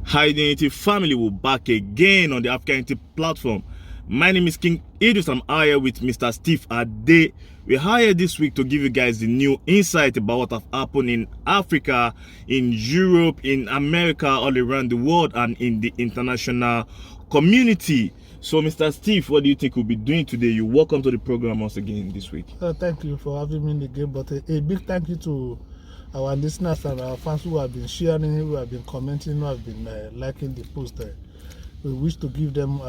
Hi, the Unity family, we're back again on the AfricaUnity platform. My name is KingIdris. I'm here with Mr. Steve Ade. We're here this week to give you guys the new insight about what have happened in Africa, in Europe, in America, all around the world, and in the international community. So, Mr. Steve, what do you think we'll be doing today? You're welcome to the program once again this week. Thank you for having me again, but a big thank you to our listeners and our fans who have been sharing, who have been commenting, who have been liking the post. We wish to give them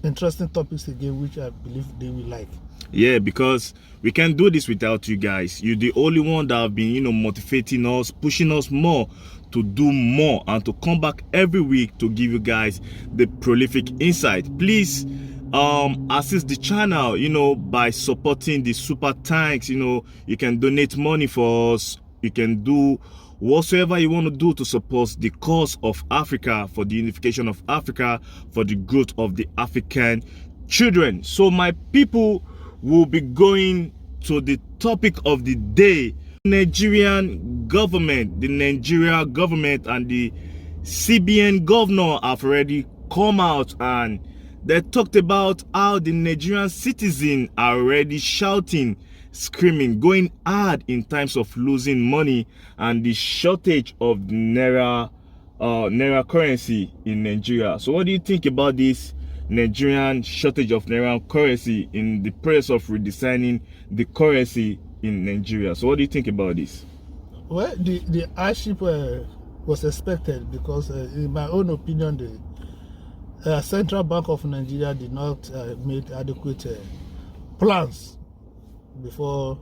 interesting topics again, which I believe they will like. Yeah, because we can't do this without you guys. You're the only one that have been, motivating us, pushing us more to do more and to come back every week to give you guys the prolific insight. Please assist the channel, by supporting the super thanks. You can donate money for us. You can do whatsoever you want to do to support the cause of Africa, for the unification of Africa, for the growth of the African children. So my people will be going to the topic of the day. Nigerian government, the Nigeria government and the CBN governor have already come out and they talked about how the Nigerian citizens are already shouting, screaming, going hard in times of losing money and the shortage of naira currency in Nigeria. So what do you think about this Nigerian shortage of naira currency in the process of redesigning the currency in Nigeria? So what do you think about this? Well, the hardship was expected because in my own opinion, the Central Bank of Nigeria did not make adequate plans before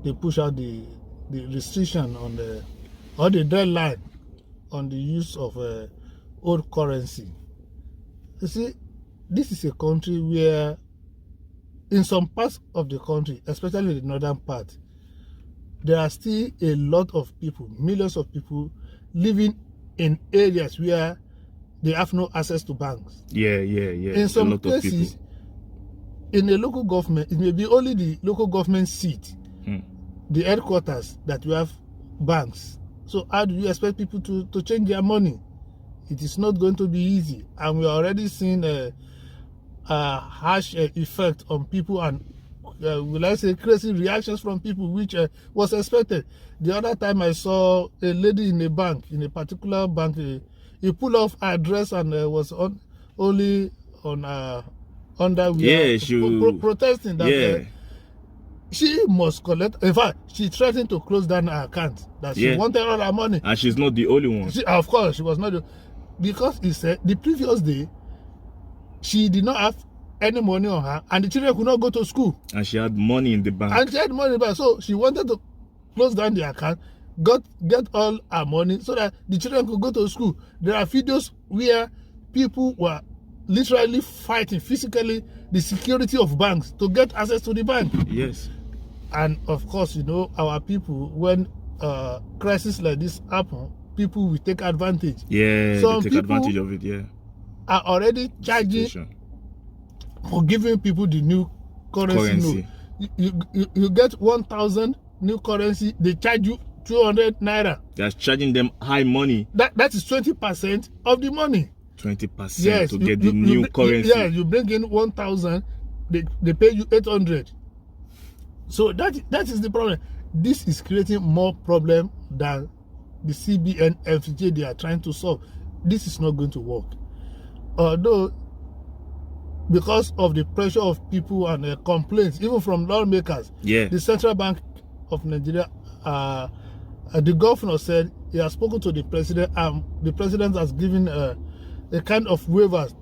they push out the restriction on the deadline on the use of old currency. You see, this is a country where in some parts of the country, especially the northern part, there are still a lot of people, millions of people living in areas where they have no access to banks. Yeah. In some places, in a local government, it may be only the local government seat, the headquarters, that you have banks. So how do you expect people to change their money? It is not going to be easy. And we are already seeing a harsh effect on people and, will I say, crazy reactions from people, which was expected. The other time I saw a lady in a bank, in a particular bank, he pulled off her dress and was only on underwear, protesting that she must collect. In fact, she threatened to close down her account, that she wanted all her money. And she's not the only one. Of course, she was not because he said the previous day she did not have any money on her and the children could not go to school. And she had money in the bank. So she wanted to close down the account, get all her money so that the children could go to school. There are videos where people were literally fighting physically the security of banks to get access to the bank. Yes. And of course, our people, when crisis like this happen, people will take advantage. Yeah, they take advantage of it, yeah. Are already charging for giving people the new currency. You get 1,000 new currency, they charge you 200 naira. They're charging them high money. That is 20% of the money. 20% to get the new currency. Yeah, you bring in 1,000, they pay you 800. So that is the problem. This is creating more problem than the CBN FJ they are trying to solve. This is not going to work. Although, because of the pressure of people and complaints, even from lawmakers, the Central Bank of Nigeria, the governor said he has spoken to the president, and the president has given a kind of waivers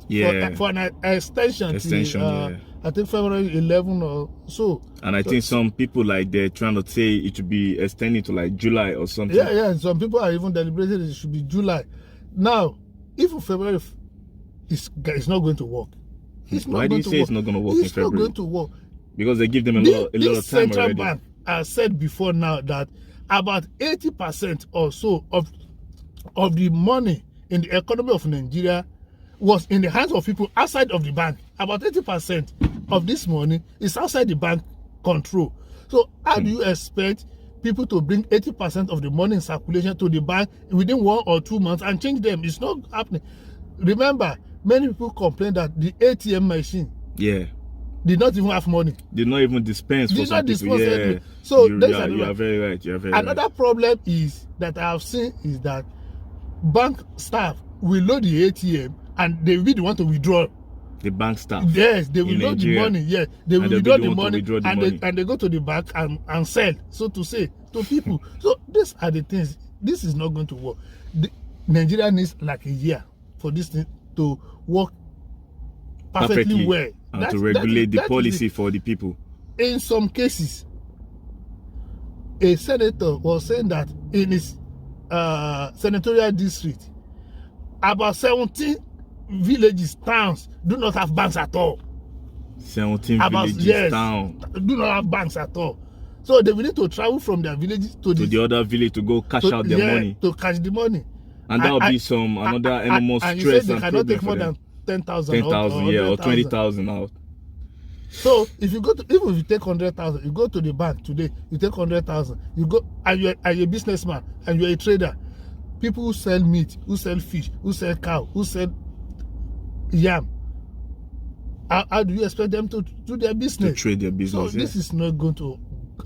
for an extension till, I think February 11 or so. And I think some people, they're trying to say it should be extended to July or something. Yeah. Some people are even deliberating it should be July. Now, even February it's not going to work. Why do you say it's not going to work in February? It's not going to work. Because they give them a lot of time already. Central Bank has said before now that about 80% or so of the money in the economy of Nigeria was in the hands of people outside of the bank. About 80% of this money is outside the bank control. So how do you expect people to bring 80% of the money in circulation to the bank within 1 or 2 months and change them. It's not happening. Remember, many people complain that the ATM machine did not even have money. Did not even dispense for some people. Yeah. So you are very right. You are very another right. problem is that I have seen is that bank staff will load the ATM and they really want to withdraw. The bank staff. Yes, they will load the money. Yes, they will withdraw the money, and they go to the bank and sell, so to say, to people. So these are the things. This is not going to work. Nigeria needs like a year for this thing to work perfectly well. And to regulate the policy for the people. In some cases, a senator was saying that in his senatorial district, about 17 villages, towns do not have banks at all. 17 villages, towns do not have banks at all. So they will need to travel from their villages to the other village to go cash out their money. To cash the money. And that will be another enormous stress. And you said they cannot take more than 10,000. 10,000, or 20,000 out. So if you go to, even if you take 100,000, you go to the bank today, you take 100,000, you go and you're a businessman and you're a trader. People who sell meat, who sell fish, who sell cow, who sell yam, how do you expect them to do their business? To trade their business. So this is not going to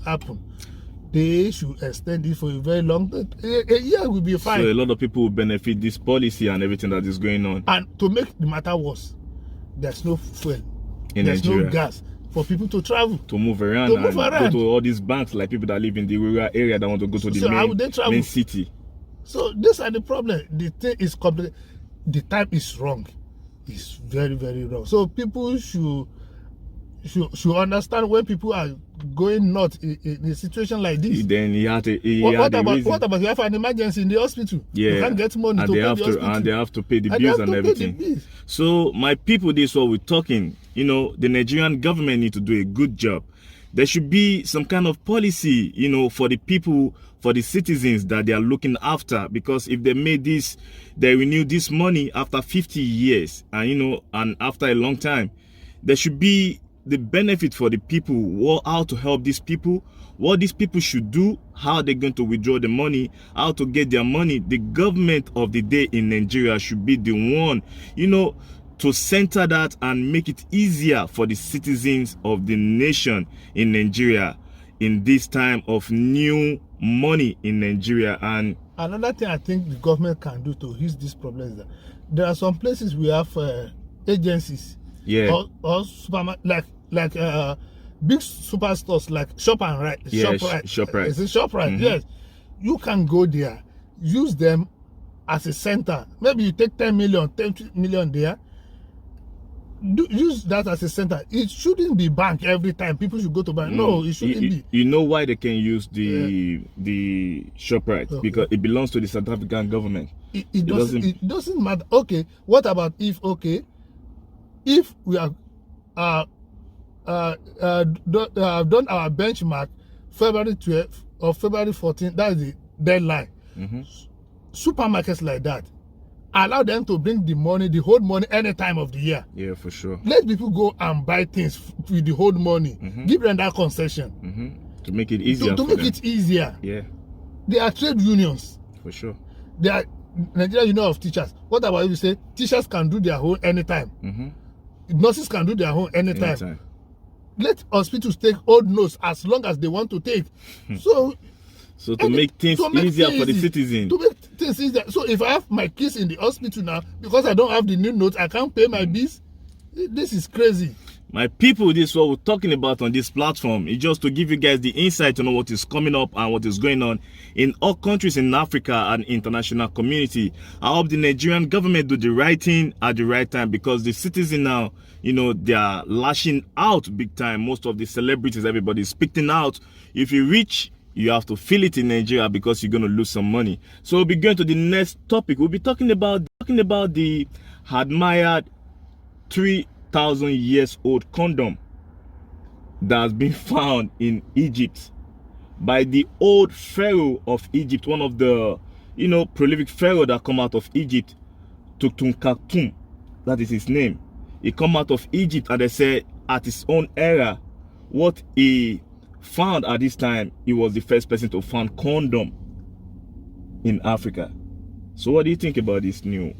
happen. They should extend it for a very long time. A year will be fine. So a lot of people will benefit this policy and everything that is going on. And to make the matter worse, there's no fuel. There's no gas for people to travel. To move around. Go to all these banks, like people that live in the rural area that want to go to the main city. So these are the problem. The thing is complicated. The time is wrong. It's very, very wrong. So people should understand when people are going nuts in a situation like this. Then what about you have an emergency in the hospital? Yeah. You can't get money and to pay the hospital. And they have to pay the bills and everything. So my people, this is what we're talking. You know, the Nigerian government need to do a good job. There should be some kind of policy, you know, for the people, for the citizens that they are looking after. Because if they made this, they renew this money after 50 years, and you know, and after a long time, there should be the benefit for the people, how to help these people, what these people should do, how they're going to withdraw the money, how to get their money. The government of the day in Nigeria should be the one, you know, to center that and make it easier for the citizens of the nation in Nigeria in this time of new money in Nigeria. And another thing I think the government can do to ease this problem is that there are some places we have agencies, or supermarket, like big superstores like ShopRite. ShopRite. Is it ShopRite? Yes. You can go there, use them as a center. Maybe you take 10 million there. Use that as a center. It shouldn't be bank every time. People should go to bank. No, it shouldn't be. You know why they can use the ShopRite? Okay. Because it belongs to the South African government. It doesn't matter. Okay, what about if we are done our benchmark February 12th or February 14th, that is the deadline. Supermarkets like that, allow them to bring the money, the whole money, any time of the year. Yeah, for sure. Let people go and buy things with the whole money. Give them that concession. To make it easier. To make it easier. Yeah. There are trade unions. For sure. There are Nigeria Union of Teachers. What about if you say teachers can do their own anytime? Nurses can do their own anytime. Let hospitals take old notes as long as they want to take. So to make things easier for the citizen. To make things easier. So if I have my kids in the hospital now, because I don't have the new notes, I can't pay my bills. This is crazy. My people, this is what we're talking about on this platform. It's just to give you guys the insight to know what is coming up and what is going on in all countries in Africa and international community. I hope the Nigerian government do the right thing at the right time, because the citizen now, you know, they are lashing out big time. Most of the celebrities, everybody's speaking out. If you're rich, you have to feel it in Nigeria, because you're going to lose some money. So we'll be going to the next topic. We'll be talking about the admired 3,000 years old condom that has been found in Egypt by the old pharaoh of Egypt, one of the, you know, prolific pharaoh that come out of Egypt, Tutunkatum. That is his name. He come out of Egypt, and they say at his own era, what he found at this time, he was the first person to found condom in Africa. So what do you think about this new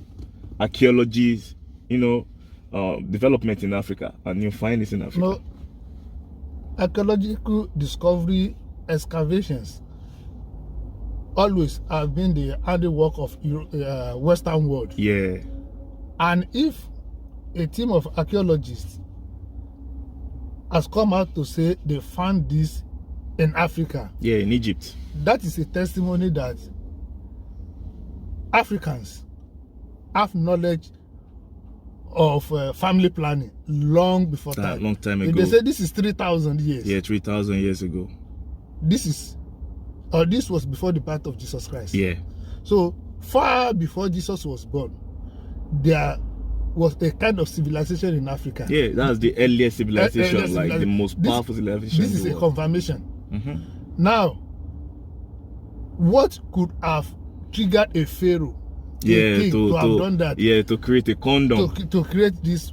archaeologies, development in Africa and new findings in Africa? No, archaeological discovery excavations always have been the handiwork of Western world. Yeah. And if a team of archaeologists has come out to say they found this in Africa. Yeah, in Egypt. That is a testimony that Africans have knowledge of family planning long before that. Time. Long time ago. They say this is 3,000 years. Yeah, 3,000 years ago. This was before the birth of Jesus Christ. Yeah. So far before Jesus was born, there was a kind of civilization in Africa. Yeah, that's the earliest civilization, like the most powerful civilization. This is a confirmation. Now, what could have triggered a pharaoh, king, to have done that? Yeah, to create a condom. To create this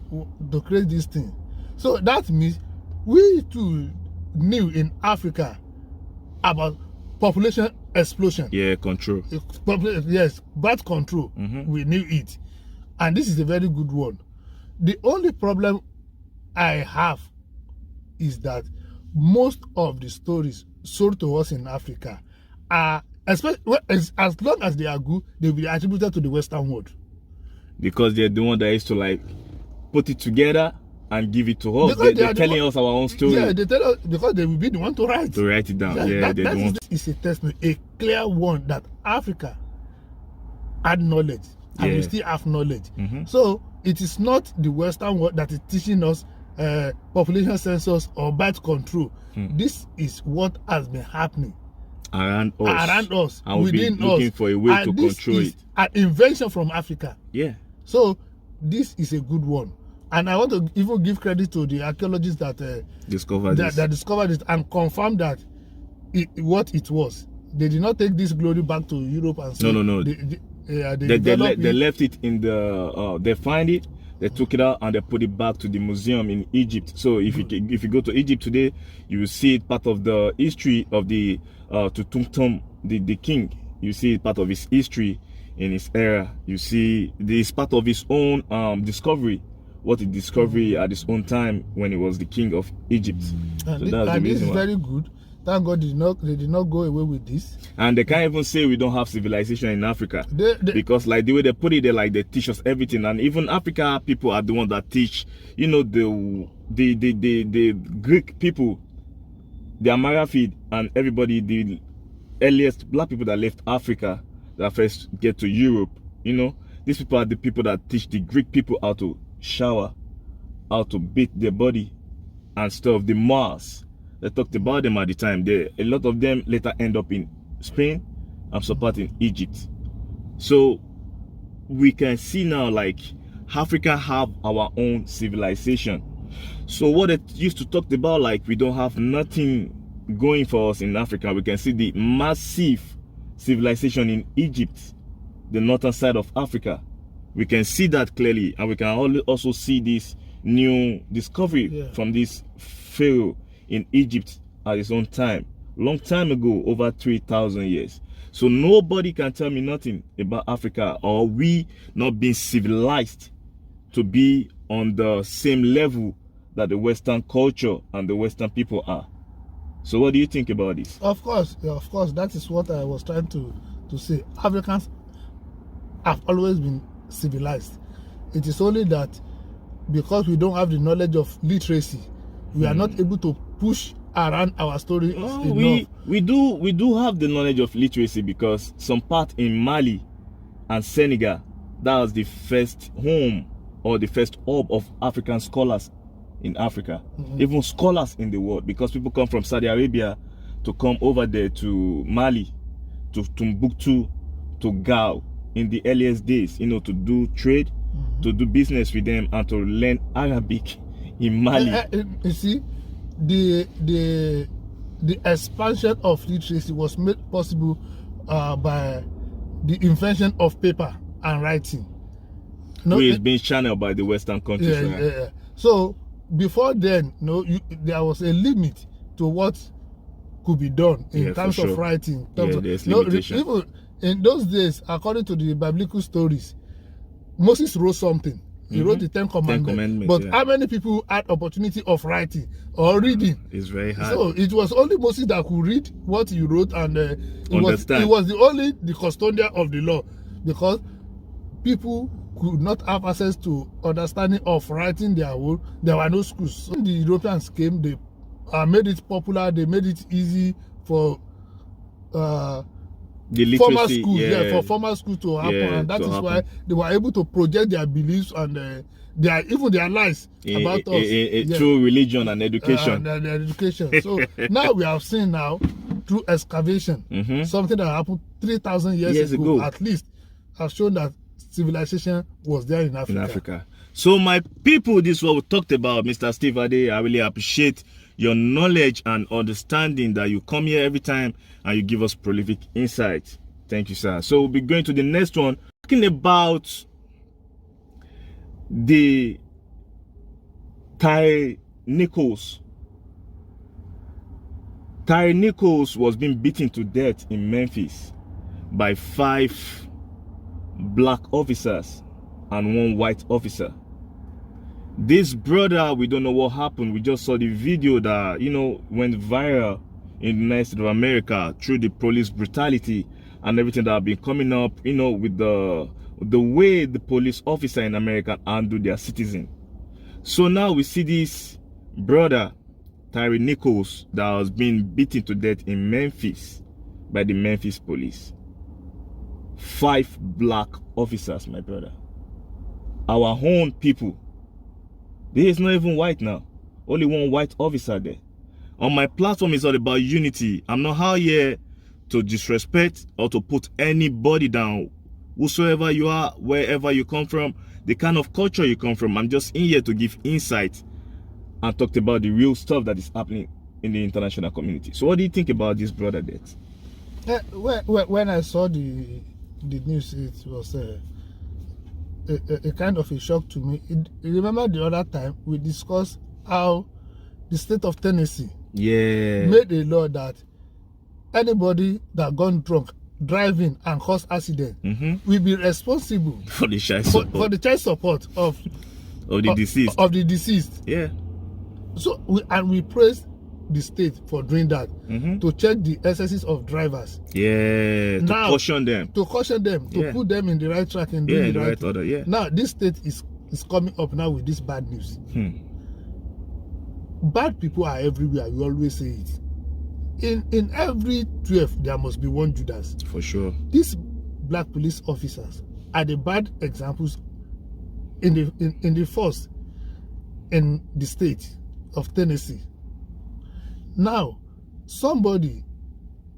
thing. So that means we too knew in Africa about population explosion. Yeah, control. Yes, birth control. We knew it. And this is a very good one. The only problem I have is that most of the stories sold to us in Africa are, especially as long as they are good, they will be attributed to the Western world. Because they're the one that used to like put it together and give it to us. They're telling us our own story. Yeah, they tell us because they will be the one to write. To write it down. That is a testimony, a clear one that Africa had knowledge. And we still have knowledge. So it is not the Western world that is teaching us population census or birth control. This is what has been happening around us, and within us, looking for a way and to control it. An invention from Africa. Yeah. So this is a good one, and I want to even give credit to the archaeologists that discovered it and confirmed that what it was. They did not take this glory back to Europe and say no. They left it in the they find it, they took it out and they put it back to the museum in Egypt. So if you go to Egypt today, you will see it part of the history of the Tutankhamun, the king. You see it part of his history in his era. You see this part of his own discovery, what he discovered at his own time when he was the king of Egypt. And this is very good. Thank God they did not go away with this. And they can't even say we don't have civilization in Africa. Because like the way they put it, they teach us everything. And even Africa people are the ones that teach, the Greek people, the Amarafid and everybody, the earliest black people that left Africa that first get to Europe, these people are the people that teach the Greek people how to shower, how to beat their body and stuff, the Mars. They talked about them at the time. A lot of them later end up in Spain and some part in Egypt. So we can see now like Africa have our own civilization. So what it used to talk about, like we don't have nothing going for us in Africa, we can see the massive civilization in Egypt, the northern side of Africa. We can see that clearly, and we can also see this new discovery from this pharaoh in Egypt at his own time, long time ago, over 3,000 years. So nobody can tell me nothing about Africa, or we not being civilized to be on the same level that the Western culture and the Western people are. So what do you think about this? Of course, that is what I was trying to say. Africans have always been civilized. It is only that because we don't have the knowledge of literacy, we are not able to push around our story enough. We do have the knowledge of literacy, because some part in Mali and Senegal, that was the first home or the first hub of African scholars in Africa, even scholars in the world, because people come from Saudi Arabia to come over there to Mali, to Timbuktu, to Gao in the earliest days, to do trade, to do business with them, and to learn Arabic in Mali. You see, the expansion of literacy was made possible by the invention of paper and writing. Which is being channeled by the Western countries. So before then, there was a limit to what could be done in terms of writing. There's limitation. Even in those days, according to the biblical stories, Moses wrote something. He wrote the Ten Commandments. But how many people had opportunity of writing or reading? It's very hard. So it was only Moses that could read what he wrote, and he was the custodian of the law, because people could not have access to understanding of writing their own. There were no schools. So when the Europeans came, they made it popular. They made it easy for the formal schools, for formal schools to happen, and that is why they were able to project their beliefs and even their lies about us through religion and education. So now we have seen through excavation something that happened 3,000 years ago at least has shown that civilization was there in Africa. So my people, this is what we talked about, Mr. Steve Ade. I really appreciate your knowledge and understanding that you come here every time and you give us prolific insight. Thank you, sir. So we'll be going to the next one, talking about the Tyre Nichols. Tyre Nichols was being beaten to death in Memphis by 5 black officers and 1 white officer. This brother, we don't know what happened. We just saw the video that, went viral in the United States of America through the police brutality and everything that have been coming up, with the way the police officer in America handle their citizen. So now we see this brother, Tyre Nichols, that was being beaten to death in Memphis by the Memphis police. 5 black officers, my brother. Our own people. There is not even white now. Only 1 white officer there. On my platform, it's all about unity. I'm not out here to disrespect or to put anybody down. Whosoever you are, wherever you come from, the kind of culture you come from. I'm just in here to give insight and talk about the real stuff that is happening in the international community. So what do you think about this brother death? When I saw the news, it was a kind of a shock to me. Remember the other time we discussed how the state of Tennessee made a law that anybody that gone drunk driving and cause accident will be responsible for the child support of the deceased. Of the deceased. Yeah. So we praised the state for doing that, to check the excesses of drivers. To caution them, to put them in the right track and do the right order. Now this state is coming up now with this bad news. Bad people are everywhere. We always say it. In every 12 there must be 1 Judas. For sure. These black police officers are the bad examples in the force in the state of Tennessee. Now, somebody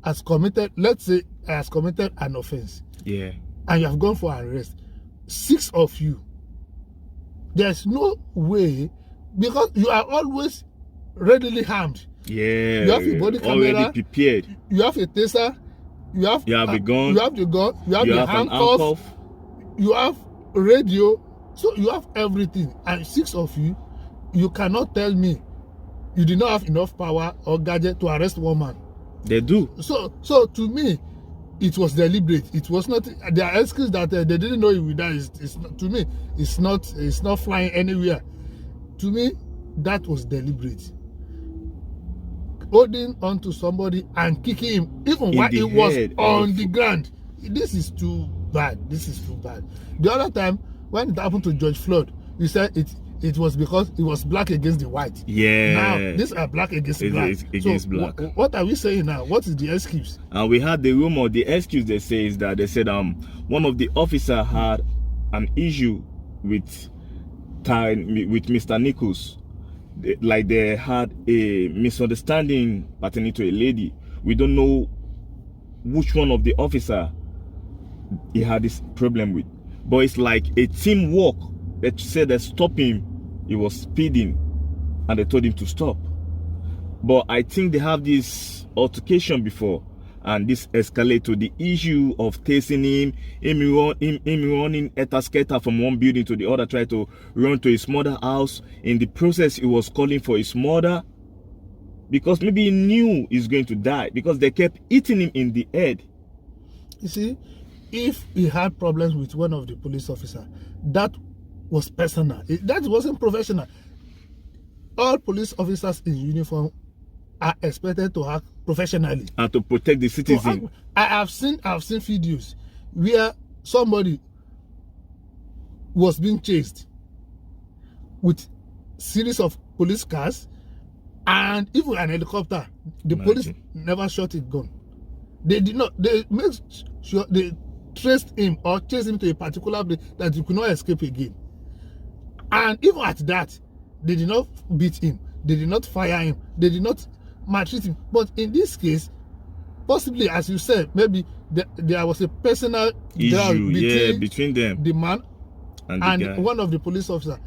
has committed, let's say, has committed an offense. And you have gone for arrest. 6 of you. There's no way, because you are always readily armed. You have a body camera. Already prepared. You have a taser. You have a gun. You have the gun. You have the handcuff. You have radio. So you have everything. And 6 of you, you cannot tell me you did not have enough power or gadget to arrest 1 man. They do. So to me, it was deliberate. It was not. There are excuse that they didn't know you would die. To me, it's not flying anywhere. To me, that was deliberate. Holding onto somebody and kicking him, even while he was on the ground. This is too bad. This is too bad. The other time, when it happened to George Floyd, you said it was because it was black against the white. Now, these are black against black. Against black. What are we saying now? What is the excuse? And we had the rumor, the excuse they say is that they said one of the officers had an issue with Mr. Nichols. They had a misunderstanding pertaining to a lady. We don't know which one of the officer he had this problem with, but it's like a teamwork. They said they stopped him. He was speeding and they told him to stop. But I think they have this altercation before, and this escalated to the issue of tasing him running etasketa from one building to the other, try to run to his mother's house. In the process, he was calling for his mother. because maybe he knew he's going to die because they kept hitting him in the head. You see, if he had problems with one of the police officers, that was personal. That wasn't professional. All police officers in uniform are expected to act professionally and to protect the citizen. I've seen videos where somebody was being chased with series of police cars and even an helicopter. The police never shot his gun. They did not. They made sure they traced him or chased him to a particular place that he could not escape again. And even at that, they did not beat him. They did not fire him. They did not maltreat him. But in this case, possibly, as you said, maybe there was a personal issue between them, the man and one of the police officers.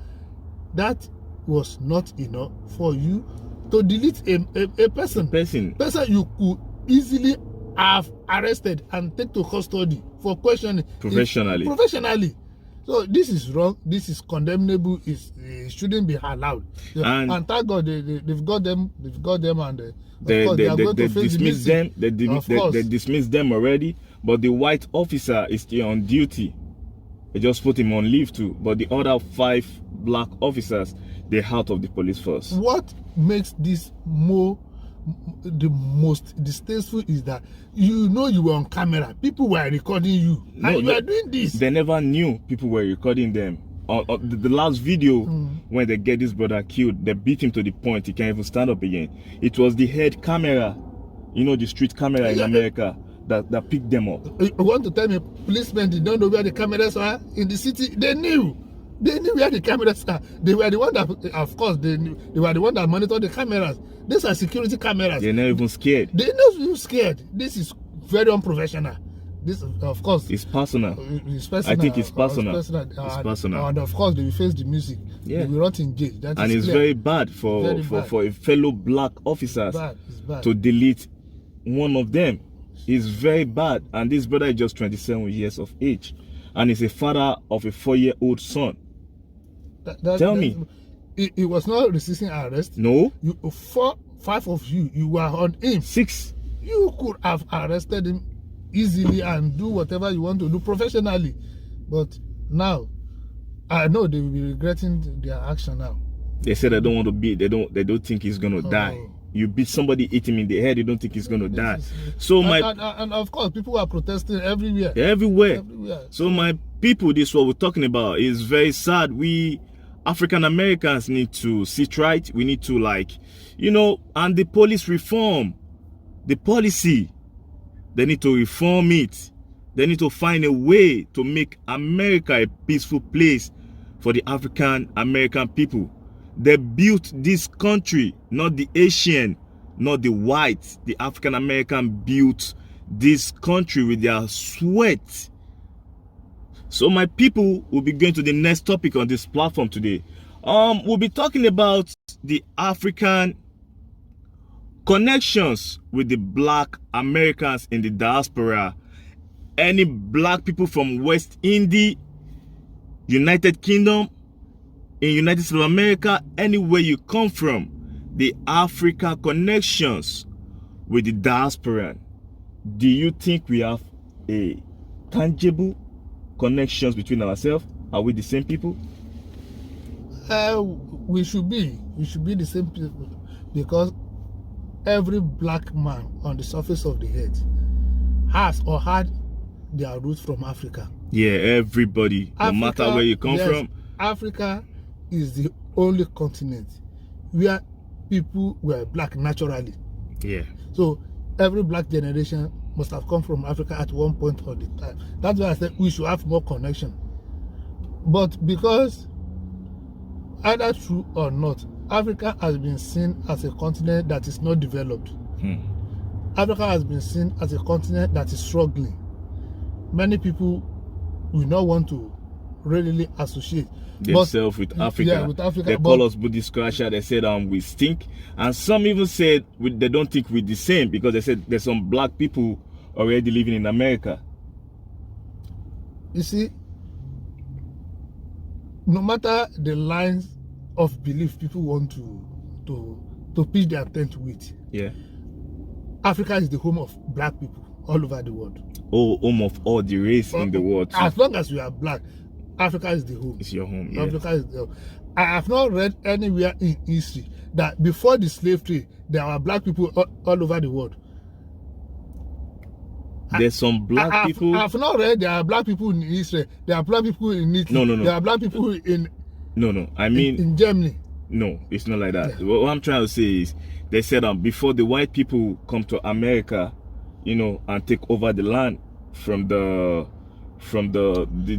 That was not enough for you to delete a person. Person you could easily have arrested and take to custody for questioning professionally. So this is wrong. This is condemnable. It shouldn't be allowed. And thank God they've got them. They've got them, and they dismissed them. They dismissed them already. But the white officer is still on duty. They just put him on leave too. But the other 5 black officers, they're out of the police force. What makes this the most distasteful is that you were on camera. People were recording you. And you are doing this. They never knew people were recording them. The last video, when they get this brother killed, they beat him to the point he can't even stand up again. It was the head camera, the street camera in America, that picked them up. You want to tell me policemen did not know where the cameras are in the city? They knew. They knew where the cameras are. They were the one that, of course, they were the one that monitored the cameras. These are security cameras. They're not even scared. They're not even scared. This is very unprofessional. This, of course, it's personal. It's personal. I think it's personal. It's personal. And of course, they will face the music. Yeah. They will not engage. And it's very bad for a fellow black officers to delete one of them. It's very bad. And this brother is just 27 years of age, and he's a father of a 4-year-old son. Tell me. He was not resisting arrest. No. 5 of you were on him. 6. You could have arrested him easily and do whatever you want to do professionally. But now, I know they will be regretting their action now. They said they don't want to beat. They don't think he's gonna die. You beat somebody, hit him in the head, you don't think he's gonna die. So and of course, people are protesting everywhere. Everywhere. So my people, this is what we're talking about. It's very sad. We African Americans need to sit right. We need to and the police reform, the policy, they need to reform it. They need to find a way to make America a peaceful place for the African American people. They built this country, not the Asian, not the whites. The African American built this country with their sweat. So my people will be going to the next topic on this platform today. We'll be talking about the African connections with the black Americans in the diaspora. Any black people from West Indies, United Kingdom, in United States of America, anywhere you come from, the Africa connections with the diaspora. Do you think we have a tangible connections between ourselves? Are we the same people? We should be the same people, because every black man on the surface of the earth has or had their roots from Africa. Yeah, everybody, no matter where you come from. Africa is the only continent where people were black naturally. Yeah. So every black generation must have come from Africa at one point or the time. That's why I said we should have more connection. But because either true or not, Africa has been seen as a continent that is not developed. Africa has been seen as a continent that is struggling. Many people will not want to readily associate themselves with Africa. Yeah, with Africa. They call us Buddhist culture. They said we stink, and some even said they don't think we're the same, because they said there's some black people already living in America. You see, no matter the lines of belief people want to to pitch their tent with. Yeah. Africa is the home of black people all over the world. Oh, home of all the race in the world. As long as you are black, Africa is the home. It's your home. Yeah. Africa is the home. I have not read anywhere in history that before the slave trade, there were black people all over the world. There's some black people. I have not read there are black people in Israel. There are black people in Italy. No. There are black people in. No. I mean, in Germany. No, it's not like that. Yeah. What I'm trying to say is, they said before the white people come to America, and take over the land from the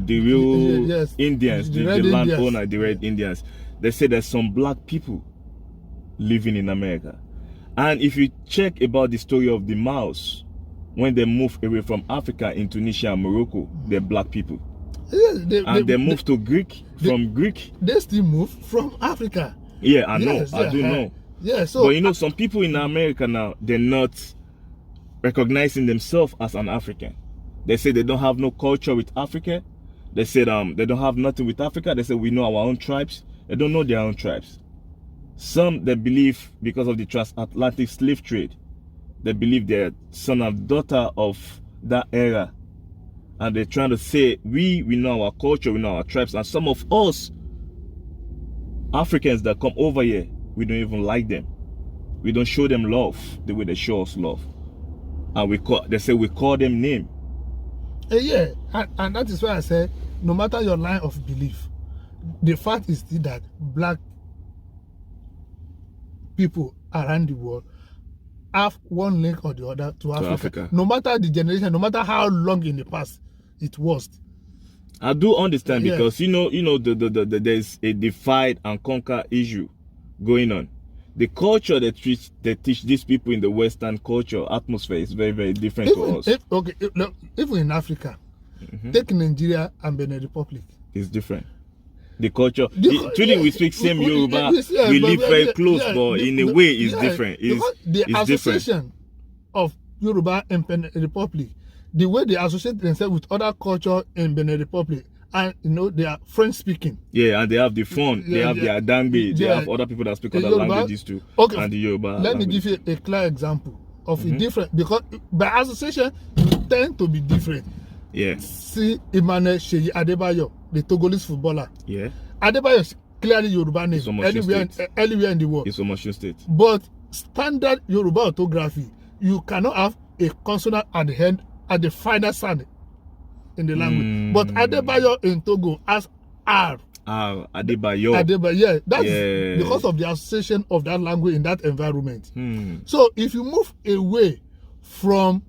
real yes, Indians, the landowner, the red Indians. They say there's some black people living in America. And if you check about the story of the mouse, when they moved away from Africa in Tunisia and Morocco, they're black people. Yes, they moved to Greek, from Greek. They still move from Africa. Yeah, I know. I do know. Yeah, so but some people in America now, they're not recognizing themselves as an African. They say they don't have no culture with Africa. They said they don't have nothing with Africa. They say we know our own tribes. They don't know their own tribes. Some, they believe because of the transatlantic slave trade, they believe they're son and daughter of that era. And they're trying to say, we know our culture, we know our tribes. And some of us, Africans that come over here, we don't even like them. We don't show them love the way they show us love. And they say we call them name. Yeah, and that is why I say, no matter your line of belief, the fact is still that black people around the world have one link or the other to Africa. No matter the generation, no matter how long in the past it was. I do understand because there's a divide and conquer issue going on. The culture they teach these people in the Western culture atmosphere is very, very different to us. Even in Africa, take Nigeria and Benin Republic. It's different. The culture, truly we speak same Yoruba, we live very close, but in a way it's different. The association of Yoruba and Benin Republic, the way they associate themselves with other culture in Benin Republic, and they are French speaking. Yeah, and they have the fun, they have their Dambe, they have other people that speak other languages too. Okay, and the Yoruba. Let me give you a clear example of a different, because by association you tend to be different. Yeah. See Emmanuel Seyi Adebayo, the Togolese footballer. Yeah. Adebayo is clearly Yoruba name anywhere in the world. It's Omosun State. But standard Yoruba orthography, you cannot have a consonant at the end at the final sound in the language. But Adebayo in Togo has R. Adebayo. Yeah, that's because of the association of that language in that environment. So if you move away from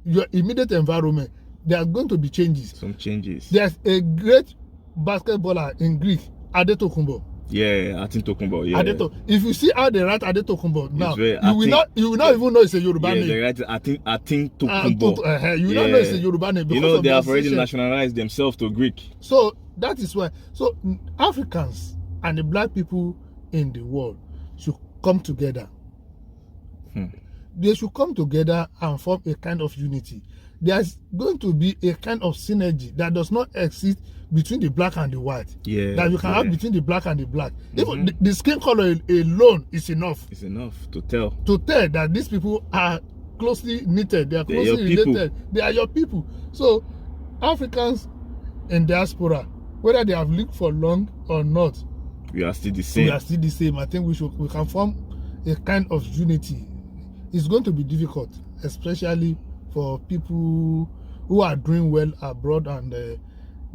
your immediate environment, there are going to be changes. Some changes. There's a great basketballer in Greek, Adetokunbo. Yeah, Adetokunbo. Yeah. If you see how they write Adetokunbo now, you will not even know it's a Yoruba name. They write Adetokunbo. You will not know it's a Yoruba name. They have already nationalized themselves to Greek. So that is why. So Africans and the black people in the world should come together. They should come together and form a kind of unity. There's going to be a kind of synergy that does not exist between the black and the white. Yeah. That you can have between the black and the black. Even the skin color alone is enough. It's enough to tell. To tell that these people are closely knitted. They are closely related. They are your people. So Africans in diaspora, whether they have lived for long or not, we are still the same. I think we can form a kind of unity. It's going to be difficult, especially for people who are doing well abroad and they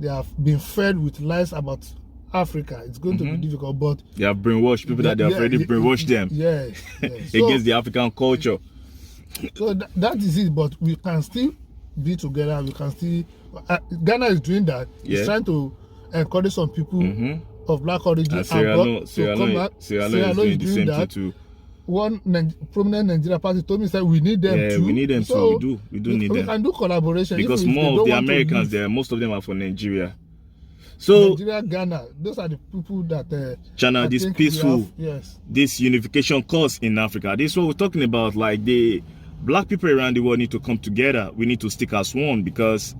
have been fed with lies about Africa. It's going to be difficult, but they have brainwashed people that they have already brainwashed them. Yes. Against the African culture. So that is it. But we can still be together. We can still. Ghana is doing that. It's trying to encourage some people of black origin abroad to come back. Sierra Leone is doing that too. One prominent Nigerian party told me that we need them too. Yeah, we need them too. We do need them. We can do collaboration because more of the Americans there, most of them are from Nigeria. So Nigeria, Ghana, those are the people that channel this peaceful, this unification cause in Africa. This is what we're talking about. Like the black people around the world need to come together. We need to stick as one because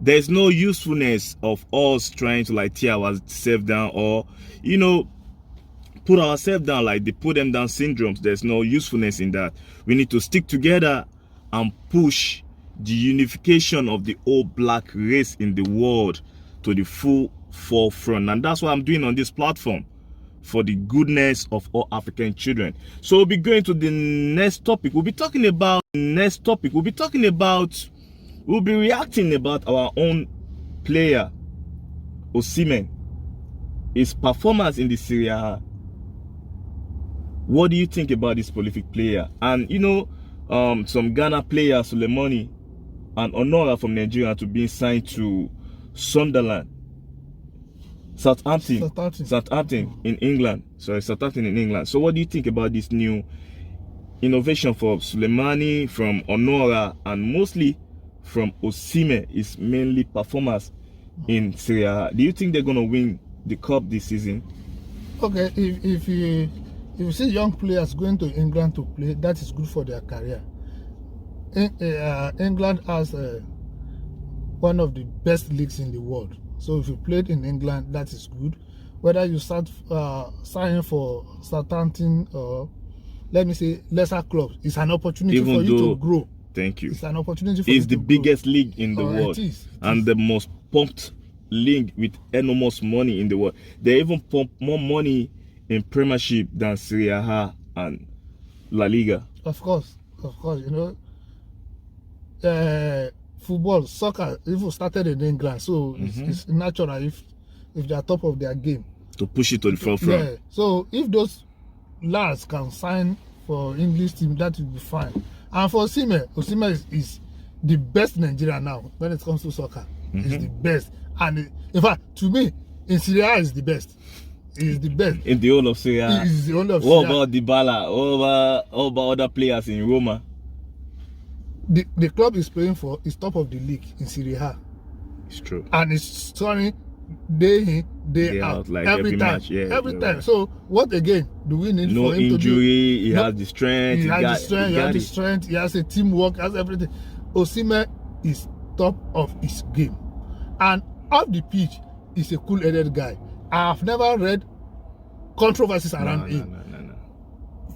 there's no usefulness of us trying to like tear ourselves down or put ourselves down like they put them down syndromes. There's no usefulness in that. We need to stick together and push the unification of the whole black race in the world to the full forefront. And that's what I'm doing on this platform, for the goodness of all African children. So we'll be going to the next topic. We'll be reacting about our own player, Osimhen, his performance in the Serie A. What do you think about this prolific player? And you know, some Ghana players, Sulemani and Honora from Nigeria, to being signed to Sunderland. Southampton in England. Southampton in England. So what do you think about this new innovation for Sulemani, from Honora, and mostly from Osimhen, is mainly performance in Serie A? Do you think they're going to win the cup this season? Okay, if you see young players going to England to play, that is good for their career. England has one of the best leagues in the world. So if you played in England, that is good. Whether you start signing for Southampton or, let me say, lesser clubs, it's an opportunity for you to grow. Thank you. It's an opportunity for you to grow. It's the biggest league in the world. It is. The most pumped league with enormous money in the world. They even pump more money in Premiership than Serie A and La Liga. Of course, you know. Football, soccer, even started in England, so it's natural if they are top of their game to push it to the forefront. Yeah. So if those lads can sign for English team, that will be fine. And for Osimhen is the best in Nigeria now when it comes to soccer. He's the best, and in fact, to me, in Serie A is the best. He's the best in the whole of Serie A. He's the whole of Serie A. What about Dybala? What about other players in Roma? The club is playing for is top of the league in Serie A. It's true. And it's scoring day in, day out, like every time. Match. Yeah, every time. Right. So what again do we need for him injury, to do? He has the strength. He has a teamwork, he has everything. Osimhen is top of his game. And off the pitch, he's a cool-headed guy. I've never read controversies around him. No.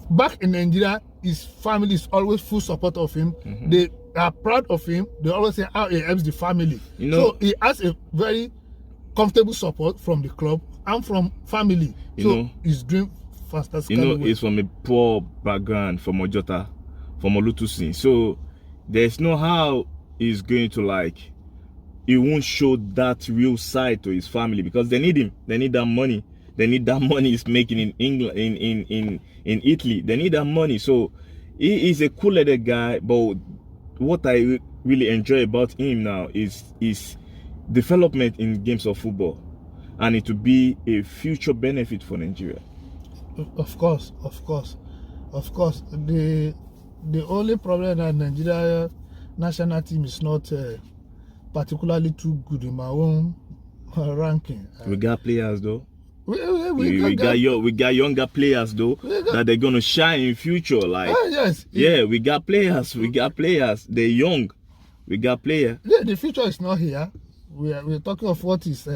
Back in Nigeria, his family is always full support of him. They are proud of him. They always say how he helps the family. You know, so he has a very comfortable support from the club and from family. So he's doing fantastic. You know, he's from a poor background, from Ojota, from Olutusin. So there's no how he's going to he won't show that real side to his family, because they need him. They need that money. They need that money he's making in England, in Italy. They need that money. So he is a cool-headed guy. But what I really enjoy about him now is his development in games of football, and it will be a future benefit for Nigeria. Of course. The only problem that Nigeria national team is not particularly too good in my own ranking. We got players though. We got younger players though that they're gonna shine in future. We got players. They're young. We got players. Yeah, the future is not here. We're talking of what is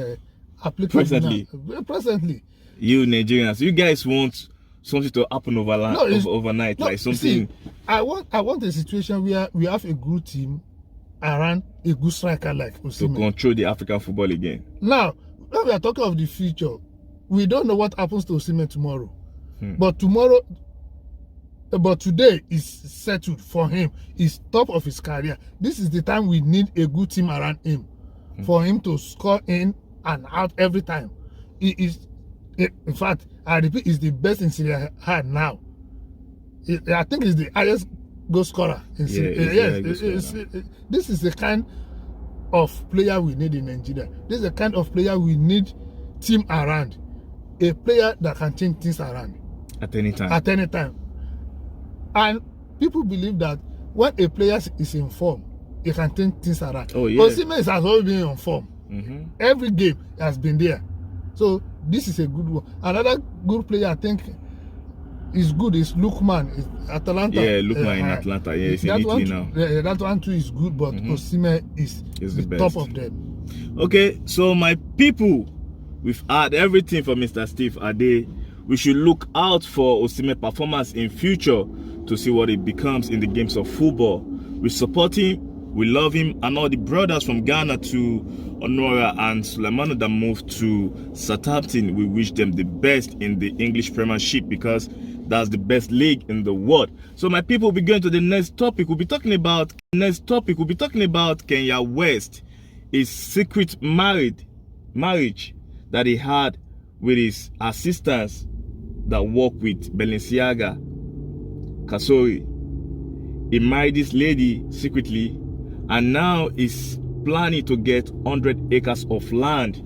applicable presently. You Nigerians, you guys want something to happen overnight, like something. See, I want a situation where we have a good team around a good striker like Osimhen to control the African football again. Now, when we are talking of the future, we don't know what happens to Osimhen tomorrow. But today is settled for him. He's top of his career. This is the time we need a good team around him for him to score in and out every time. He is, in fact, I repeat, he's the best in Serie A now. I think he's the highest goal scorer in Serie A. This is the kind of player we need in Nigeria. This is the kind of player we need team around. A player that can change things around at any time. And people believe that when a player is in form, he can change things around. Oh yeah. Osimhen has always been on form. Every game has been there. So this is a good one. Another good player I think is good is Lookman. Is Atalanta. Yeah, Lookman in Atlanta. Yeah, he's in Italy now. Yeah, that one too is good, but Osimhen is the top of them. Okay, so my people, we've had everything from Mr. Steve Ade. we should look out for Osimhen performance in future to see what it becomes in the games of football. We support him, we love him, and all the brothers from Ghana to Honora and Suleimanu that moved to Southampton, we wish them the best in the English Premiership, because that's the best league in the world. So my people, will be going to the next topic. We'll be talking about Kanye West, his secret marriage that he had with his assistants that work with Balenciaga, Kasori. He married this lady secretly, and now is planning to get 100 acres of land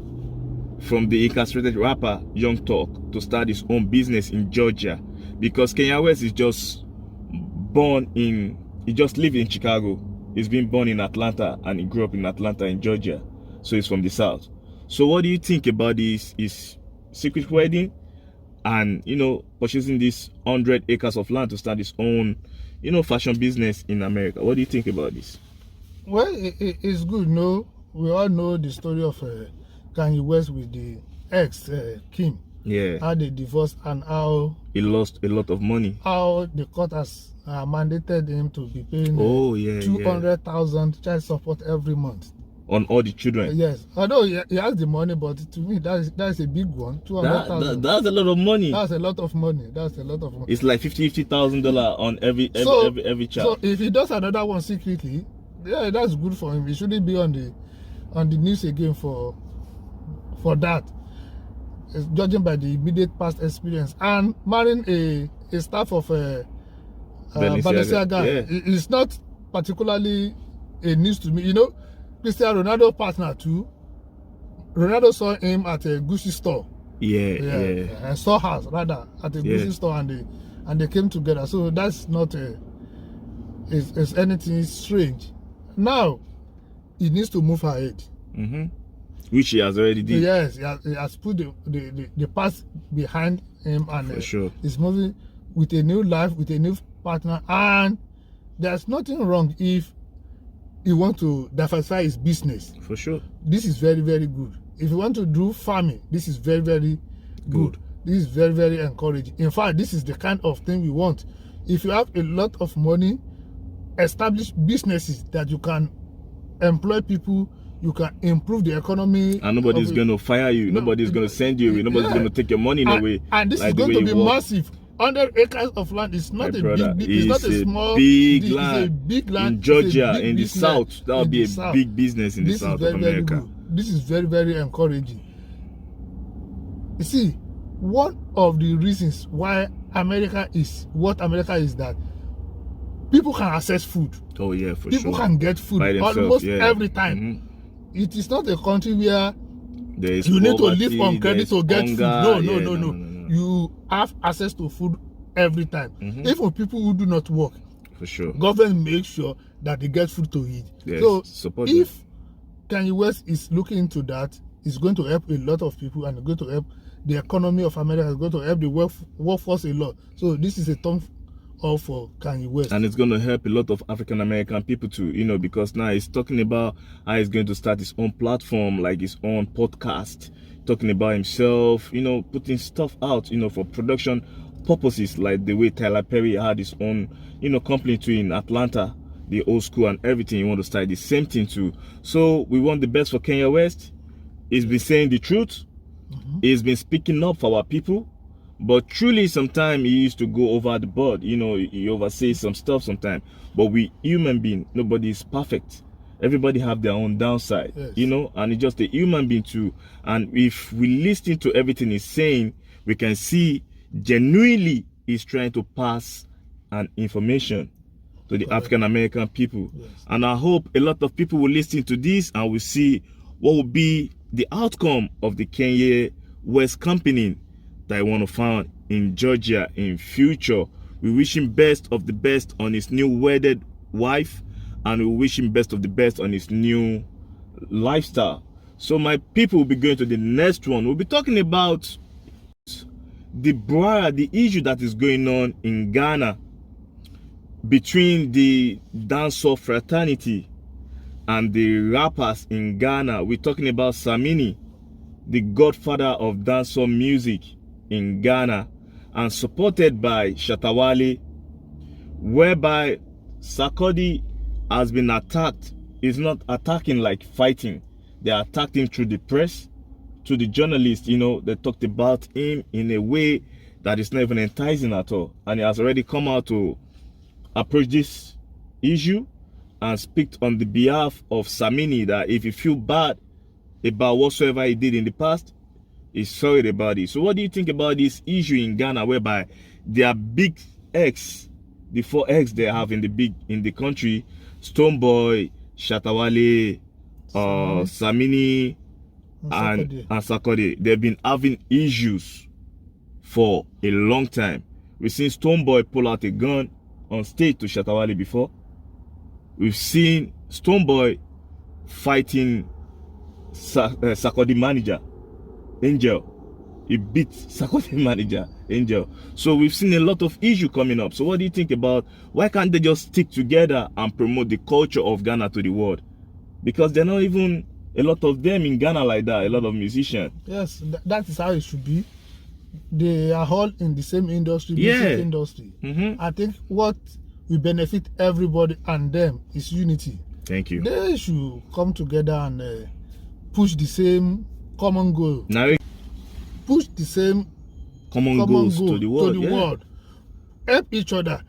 from the incarcerated rapper Young Talk to start his own business in Georgia, because Kanye West is just he just lived in Chicago. He's been born in Atlanta, and he grew up in Atlanta in Georgia, so he's from the South. So what do you think about this his secret wedding and, you know, purchasing this 100 acres of land to start his own, you know, fashion business in America? What do you think about this? Well, it's good. No, we all know the story of Kanye West with the ex Kim. Yeah. How they divorced and how he lost a lot of money. How the court has mandated him to be paying 200,000 child support every month on all the children. Yes, although he has the money, but to me that's a big one. 200,000. That's a lot of money. That's a lot of money. That's a lot of money. It's like $50,000 on every child. So if he does another one secretly, yeah, that's good for him. He shouldn't be on the news again for that. Judging by the immediate past experience and marrying a staff of Balenciaga, it's not particularly a news to me. You know, Cristiano Ronaldo partner too. Ronaldo saw him at a Gucci store. And saw her rather at a Gucci store, and they came together. So that's not is anything strange. Now he needs to move ahead. Which he has already did. Yes, he has put the past behind him, and for sure he's moving with a new life, with a new partner, and there's nothing wrong if he wants to diversify his business. For sure. This is very, very good. If you want to do farming, this is very, very good. This is very, very encouraging. In fact, this is the kind of thing we want. If you have a lot of money, establish businesses that you can employ people, you can improve the economy. And nobody's going to fire you. Nobody's going to send you away. Nobody's going to take your money away. And this is going to be massive. 100 acres of land is not it's not a small big land. It's a big land in Georgia, in the South. That would be a big business in the South of America. This is very, very encouraging. You see, one of the reasons why America is what America is that people can access food. Oh yeah, for people can get food almost every time. It is not a country where you need to live on credit to get food. No. You have access to food every time. Even people who do not work, for sure, government makes sure that they get food to eat. So if Kanye West is looking into that, it's going to help a lot of people, and it's going to help the economy of America. It's going to help the workforce a lot. So this is a thumb up for Kanye West, and it's going to help a lot of African American people too, you know, because now he's talking about how he's going to start his own platform, like his own podcast, talking about himself, you know, putting stuff out, you know, for production purposes, like the way Tyler Perry had his own, you know, company too in Atlanta, the old school and everything. You want to start the same thing too. So we want the best for Kanye West. He's been saying the truth. He's been speaking up for our people. But truly, sometimes he used to go over the board. You know, he oversays some stuff sometimes. But we human beings, nobody is perfect. Everybody have their own downside, you know, and it's just a human being too. And if we listen to everything he's saying, we can see genuinely he's trying to pass an information to the African American people. And I hope a lot of people will listen to this and will see what will be the outcome of the Kanye West company that I want to found in Georgia in future. We wish him best of the best on his new wedded wife, and we wish him best of the best on his new lifestyle. So my people will be going to the next one. We'll be talking about the issue that is going on in Ghana between the dancehall fraternity and the rappers in Ghana. We're talking about Samini, the godfather of dancehall music. in Ghana and supported by Shatta Wale, whereby Sarkodie has been attacked. Is not attacking like fighting. They are attacking through the press, to the journalists. You know, they talked about him in a way that is not even enticing at all. And he has already come out to approach this issue and speak on the behalf of Samini, that if you feel bad about whatsoever he did in the past, he's sorry about it. So what do you think about this issue in Ghana, whereby their big X, the 4 X they have in the country, Stonebwoy, Shatta Wale, Samini, and Sarkodie, they've been having issues for a long time. We've seen Stonebwoy pull out a gun on stage to Shatta Wale before. We've seen Stonebwoy fighting Sarkodie manager, Angel. He beat Sarkodie manager, Angel. So we've seen a lot of issue coming up. So what do you think about, why can't they just stick together and promote the culture of Ghana to the world? Because they're not even a lot of them in Ghana like that, a lot of musicians. Yes, that is how it should be. They are all in the same industry, music industry. I think what will benefit everybody and them is unity. Thank you. They should come together and push the same common goal. Now, push the same common goals to the world. Help each other.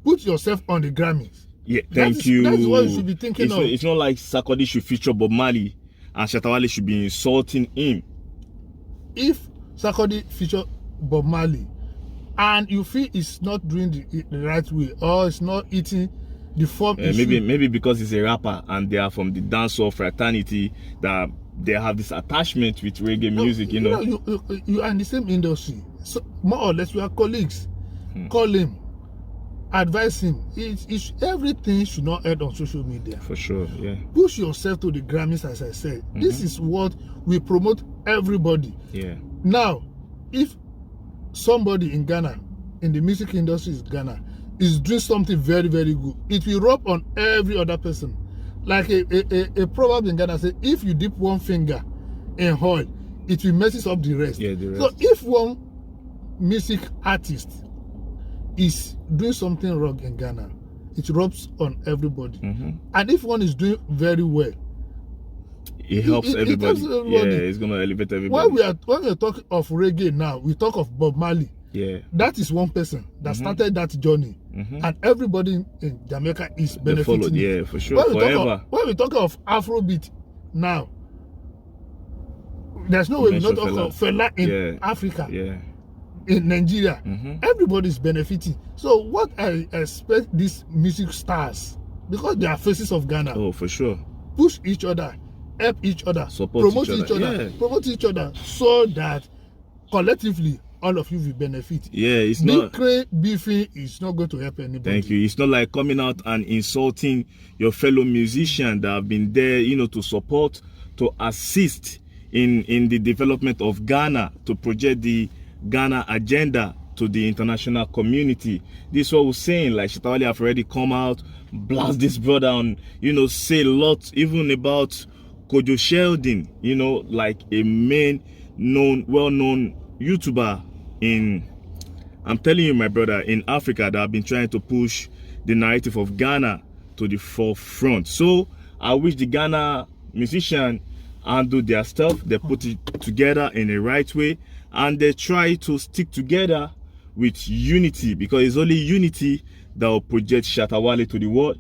Put yourself on the Grammys. Yeah, thank you. That's what you should be thinking of. It's not like Sarkodie should feature Bob Marley and Shatta Wale should be insulting him. If Sarkodie feature Bob Marley and you feel it's not doing the right way, or it's not eating the form, maybe because he's a rapper and they are from the dancehall fraternity, that they have this attachment with reggae music. You know, you are in the same industry, so more or less you are colleagues. Call him, advise him. Everything should not end on social media. For sure, yeah. Push yourself to the Grammys, as I said. This is what we promote everybody. Yeah. Now, if somebody in Ghana, in the music industry in Ghana, is doing something very, very good, it will rub on every other person. Like a proverb in Ghana says, if you dip one finger in oil, it will messes up the rest. Yeah, the rest. So if one music artist is doing something wrong in Ghana, it rubs on everybody. And if one is doing very well, it helps everybody. Yeah, it's gonna elevate everybody. When we are talking of reggae now, we talk of Bob Marley. Yeah, that is one person that started that journey, and everybody in Jamaica is benefiting. Followed, yeah, for sure. When we talk of Afrobeat now, there's no way we not talk of Fela in Africa. Yeah. In Nigeria, everybody is benefiting. So what I expect these music stars, because they are faces of Ghana, oh, for sure, push each other, help each other, promote each other, so that collectively all of you will benefit. Yeah, it's not beefing is not going to help anybody. Thank you. It's not like coming out and insulting your fellow musicians that have been there, you know, to support, to assist in the development of Ghana, to project the Ghana agenda to the international community. This is what we're saying. Like Shatta Wale have already come out, blast this brother on, you know, say a lot even about Kojo Sheldon, you know, like a well-known YouTuber in, I'm telling you, my brother, in Africa, that have been trying to push the narrative of Ghana to the forefront. So I wish the Ghana musician handle their stuff, they put it together in the right way, and they try to stick together with unity, because it's only unity that will project Shatta Wale to the world,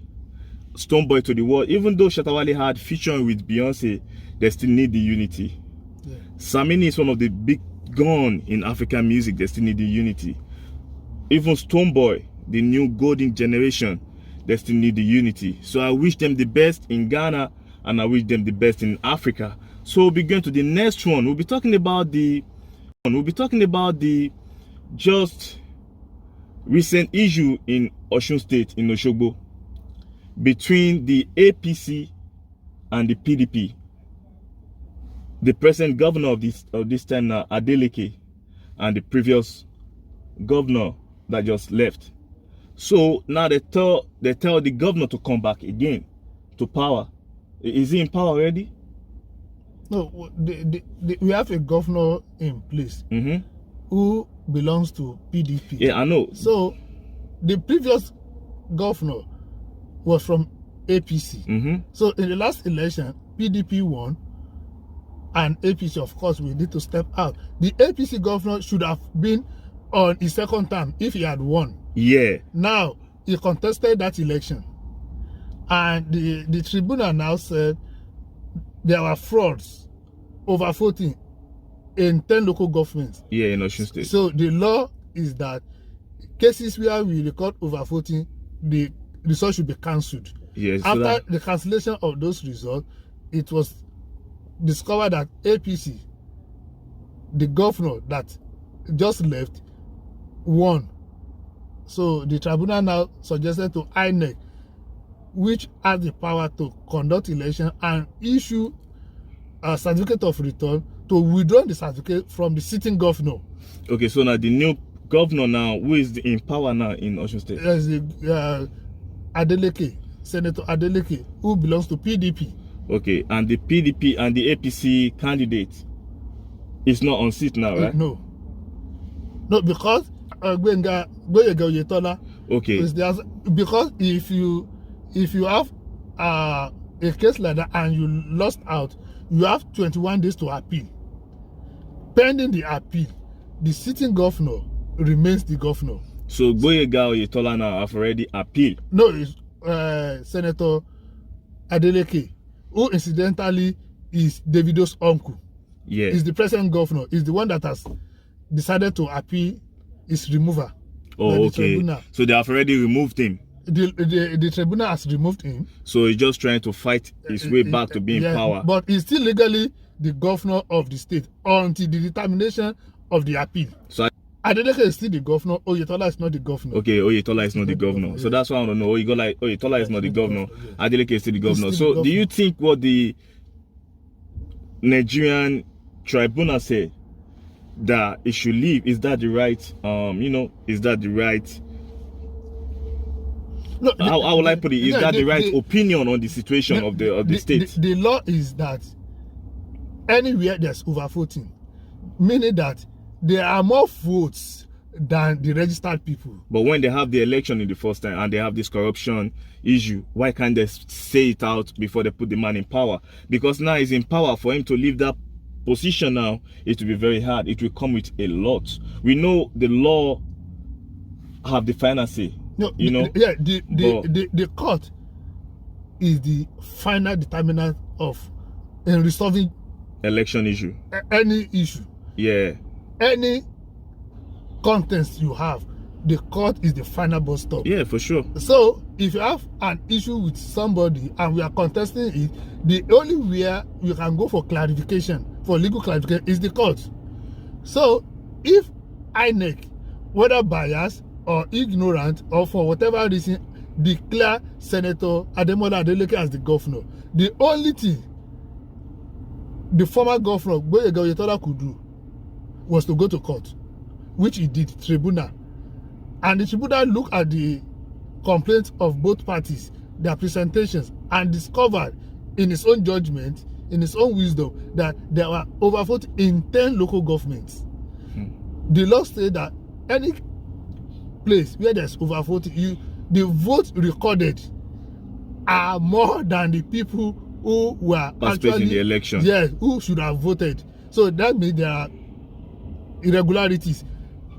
Stonebwoy to the world. Even though Shatta Wale had featuring with Beyonce, they still need the unity. Yeah. Samini is one of the big gun in African music, they still need the unity. Even Stonebwoy, the new golden generation, they still need the unity. So I wish them the best in Ghana, and I wish them the best in Africa. So we'll be going to the next one. We'll be talking about the just recent issue in Osun State, in Osogbo, between the APC and the PDP. The present governor of this time now, Adeleke, and the previous governor that just left. So now they tell the governor to come back again to power. Is he in power already? No, we have a governor in place. who belongs to PDP. Yeah, I know. So the previous governor was from APC. So in the last election, PDP won, and APC, of course, we need to step out. The APC governor should have been on his second term if he had won. Yeah. Now, he contested that election. And the tribunal now said there were frauds, overvoting in 10 local governments. Yeah, in Osun State. So the law is that cases where we record overvoting, the results should be cancelled. Yes. After the cancellation of those results, it was discovered that APC, the governor that just left, won. So the tribunal now suggested to INEC, which has the power to conduct election and issue a certificate of return, to withdraw the certificate from the sitting governor. Okay, so now the new governor now, who is in power now in Osun State? There's the Adeleke, Senator Adeleke, who belongs to PDP. Okay, and the PDP and the APC candidate is not on seat now, right? No, because Gboyega Oyetola. Okay. Is there, because if you have a case like that and you lost out, you have 21 days to appeal. Pending the appeal, the sitting governor remains the governor. So Gboyega Oyetola now have already appealed? No, it's Senator Adeleke, who incidentally is Davido's uncle. Yeah. Is the present governor. Is the one that has decided to appeal his removal. Oh, okay. So they have already removed him. The tribunal has removed him. So he's just trying to fight his way back to being in power. But he's still legally the governor of the state until the determination of the appeal. So Adeleke is still the governor. Oyetola is not the governor. Okay, Oyetola is not the governor. So that's why I don't know. Oyetola is not the governor. Adeleke is still the governor. So do you think what the Nigerian tribunal said, that it should leave, is that the right is that the right how will I put it? Is that the right opinion on the situation of the state? The law is that anywhere there's overvoting, meaning that there are more votes than the registered people. But when they have the election in the first time and they have this corruption issue, why can't they say it out before they put the man in power? Because now he's in power. For him to leave that position now, it will be very hard. It will come with a lot. We know the law have the final say. No, the court is the final determinant of in resolving election issue. Any issue. Yeah. Any contest you have, the court is the final bus stop. Yeah, for sure. So if you have an issue with somebody and we are contesting it, the only way you can go for clarification, for legal clarification, is the court. So if INEC, whether biased or ignorant or for whatever reason, declare Senator Ademola Adeleke as the governor, the only thing the former governor Gboyega Oyetola could do was to go to court, which he did, tribunal. And the tribunal looked at the complaints of both parties, their presentations, and discovered in his own judgment, in his own wisdom, that there were overvotes in 10 local governments. The law said that any place where there's overvoting, the votes recorded are more than the people who were participating in the election. Yes, who should have voted. So that means there are irregularities.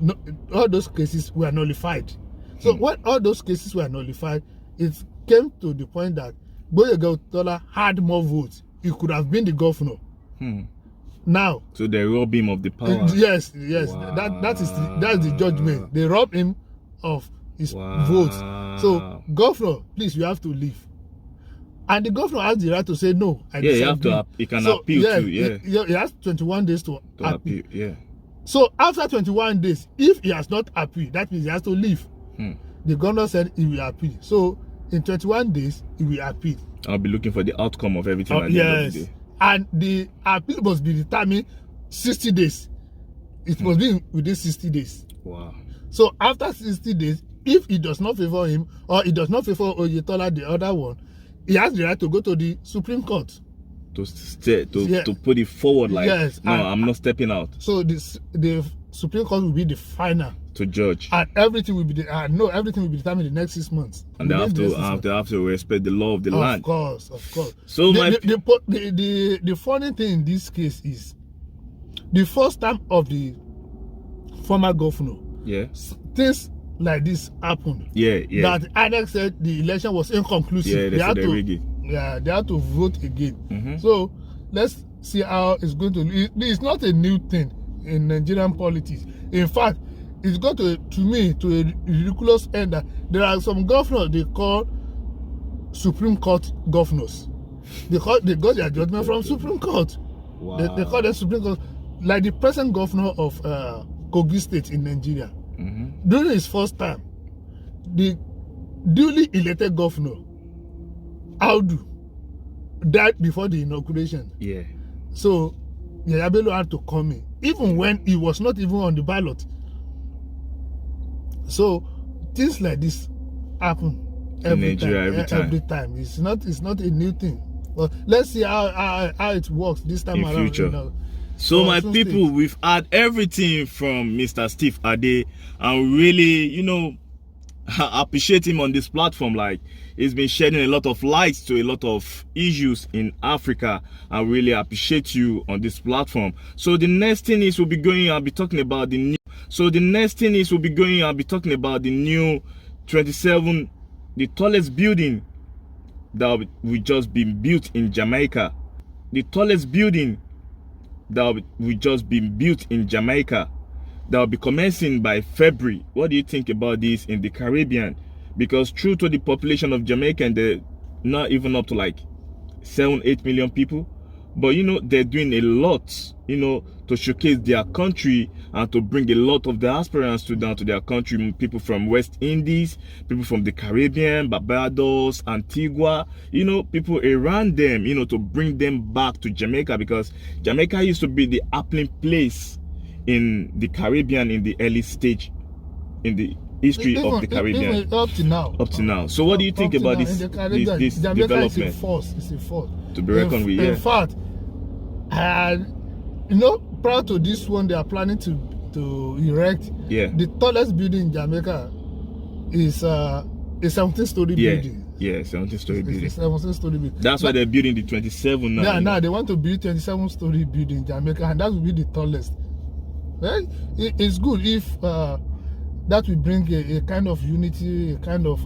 No, all those cases were nullified. So when all those cases were nullified, it came to the point that Gboyega Oyetola had more votes. He could have been the governor. Now, so they rob him of the power. Yes. Wow. That's the judgment. They rob him of his votes. So, governor, please, you have to leave. And the governor has the right to say no. He can appeal too. He has 21 days to appeal. Yeah. So after 21 days, if he has not appealed, that means he has to leave. The governor said he will appeal. So in 21 days, he will appeal. I'll be looking for the outcome of everything at the end of the day. And the appeal must be determined 60 days. It must be within 60 days. Wow. So after 60 days, if it does not favor him or it does not favor Oyetola, the other one, he has the right to go to the Supreme Court. To put it forward like, no, I'm not stepping out. So the Supreme Court will be the final to judge, and everything will be everything will be determined in the next 6 months. And they have to respect the law of the land. Of course, of course. So the funny thing in this case is the first time of the former governor. Yeah. Things like this happened. Yeah. That INEC said the election was inconclusive. Yeah, they had to vote again. So let's see how it's going to. It's not a new thing in Nigerian politics. In fact, it's got to me to a ridiculous end that there are some governors they call Supreme Court governors. They got their judgment from Supreme Court. Wow. They call them Supreme Court, like the present governor of Kogi State in Nigeria. During his first time, the duly elected governor Audu died before the inauguration. Yeah. So Yaya Bello had to come in, even when he was not even on the ballot. So things like this happen every time. It's not a new thing. But let's see how it works this time in around. Future. So my people, we've had everything from Mr. Steve Ade, and really, I appreciate him on this platform. Like, he's been shedding a lot of light to a lot of issues in Africa. I really appreciate you on this platform. So the next thing is I'll be talking about the new. So the next thing is I'll be talking about the new 27, the tallest building that will just be built in Jamaica. The tallest building that will just be built in Jamaica, that will be commencing by February. What do you think about this in the Caribbean? Because true to the population of Jamaica, and they're not even up to like 7-8 million people, but they're doing a lot to showcase their country and to bring a lot of the aspirants down to their country. People from West Indies, people from the Caribbean, Barbados, Antigua, people around them, to bring them back to Jamaica, because Jamaica used to be the happening place in the Caribbean in the early stage in the history of the Caribbean. Even up to now. So what do you think about this Jamaica development? It's a force To be reckoned with. In fact, prior to this one, they are planning to erect the tallest building in Jamaica is a 17-story building. Yeah, 17-story building. It's a 17-story building. That's why they're building the 27 now. Yeah, now they want to build 27-story building in Jamaica, and that will be the tallest. Well, it's good if that will bring a kind of unity, a kind of.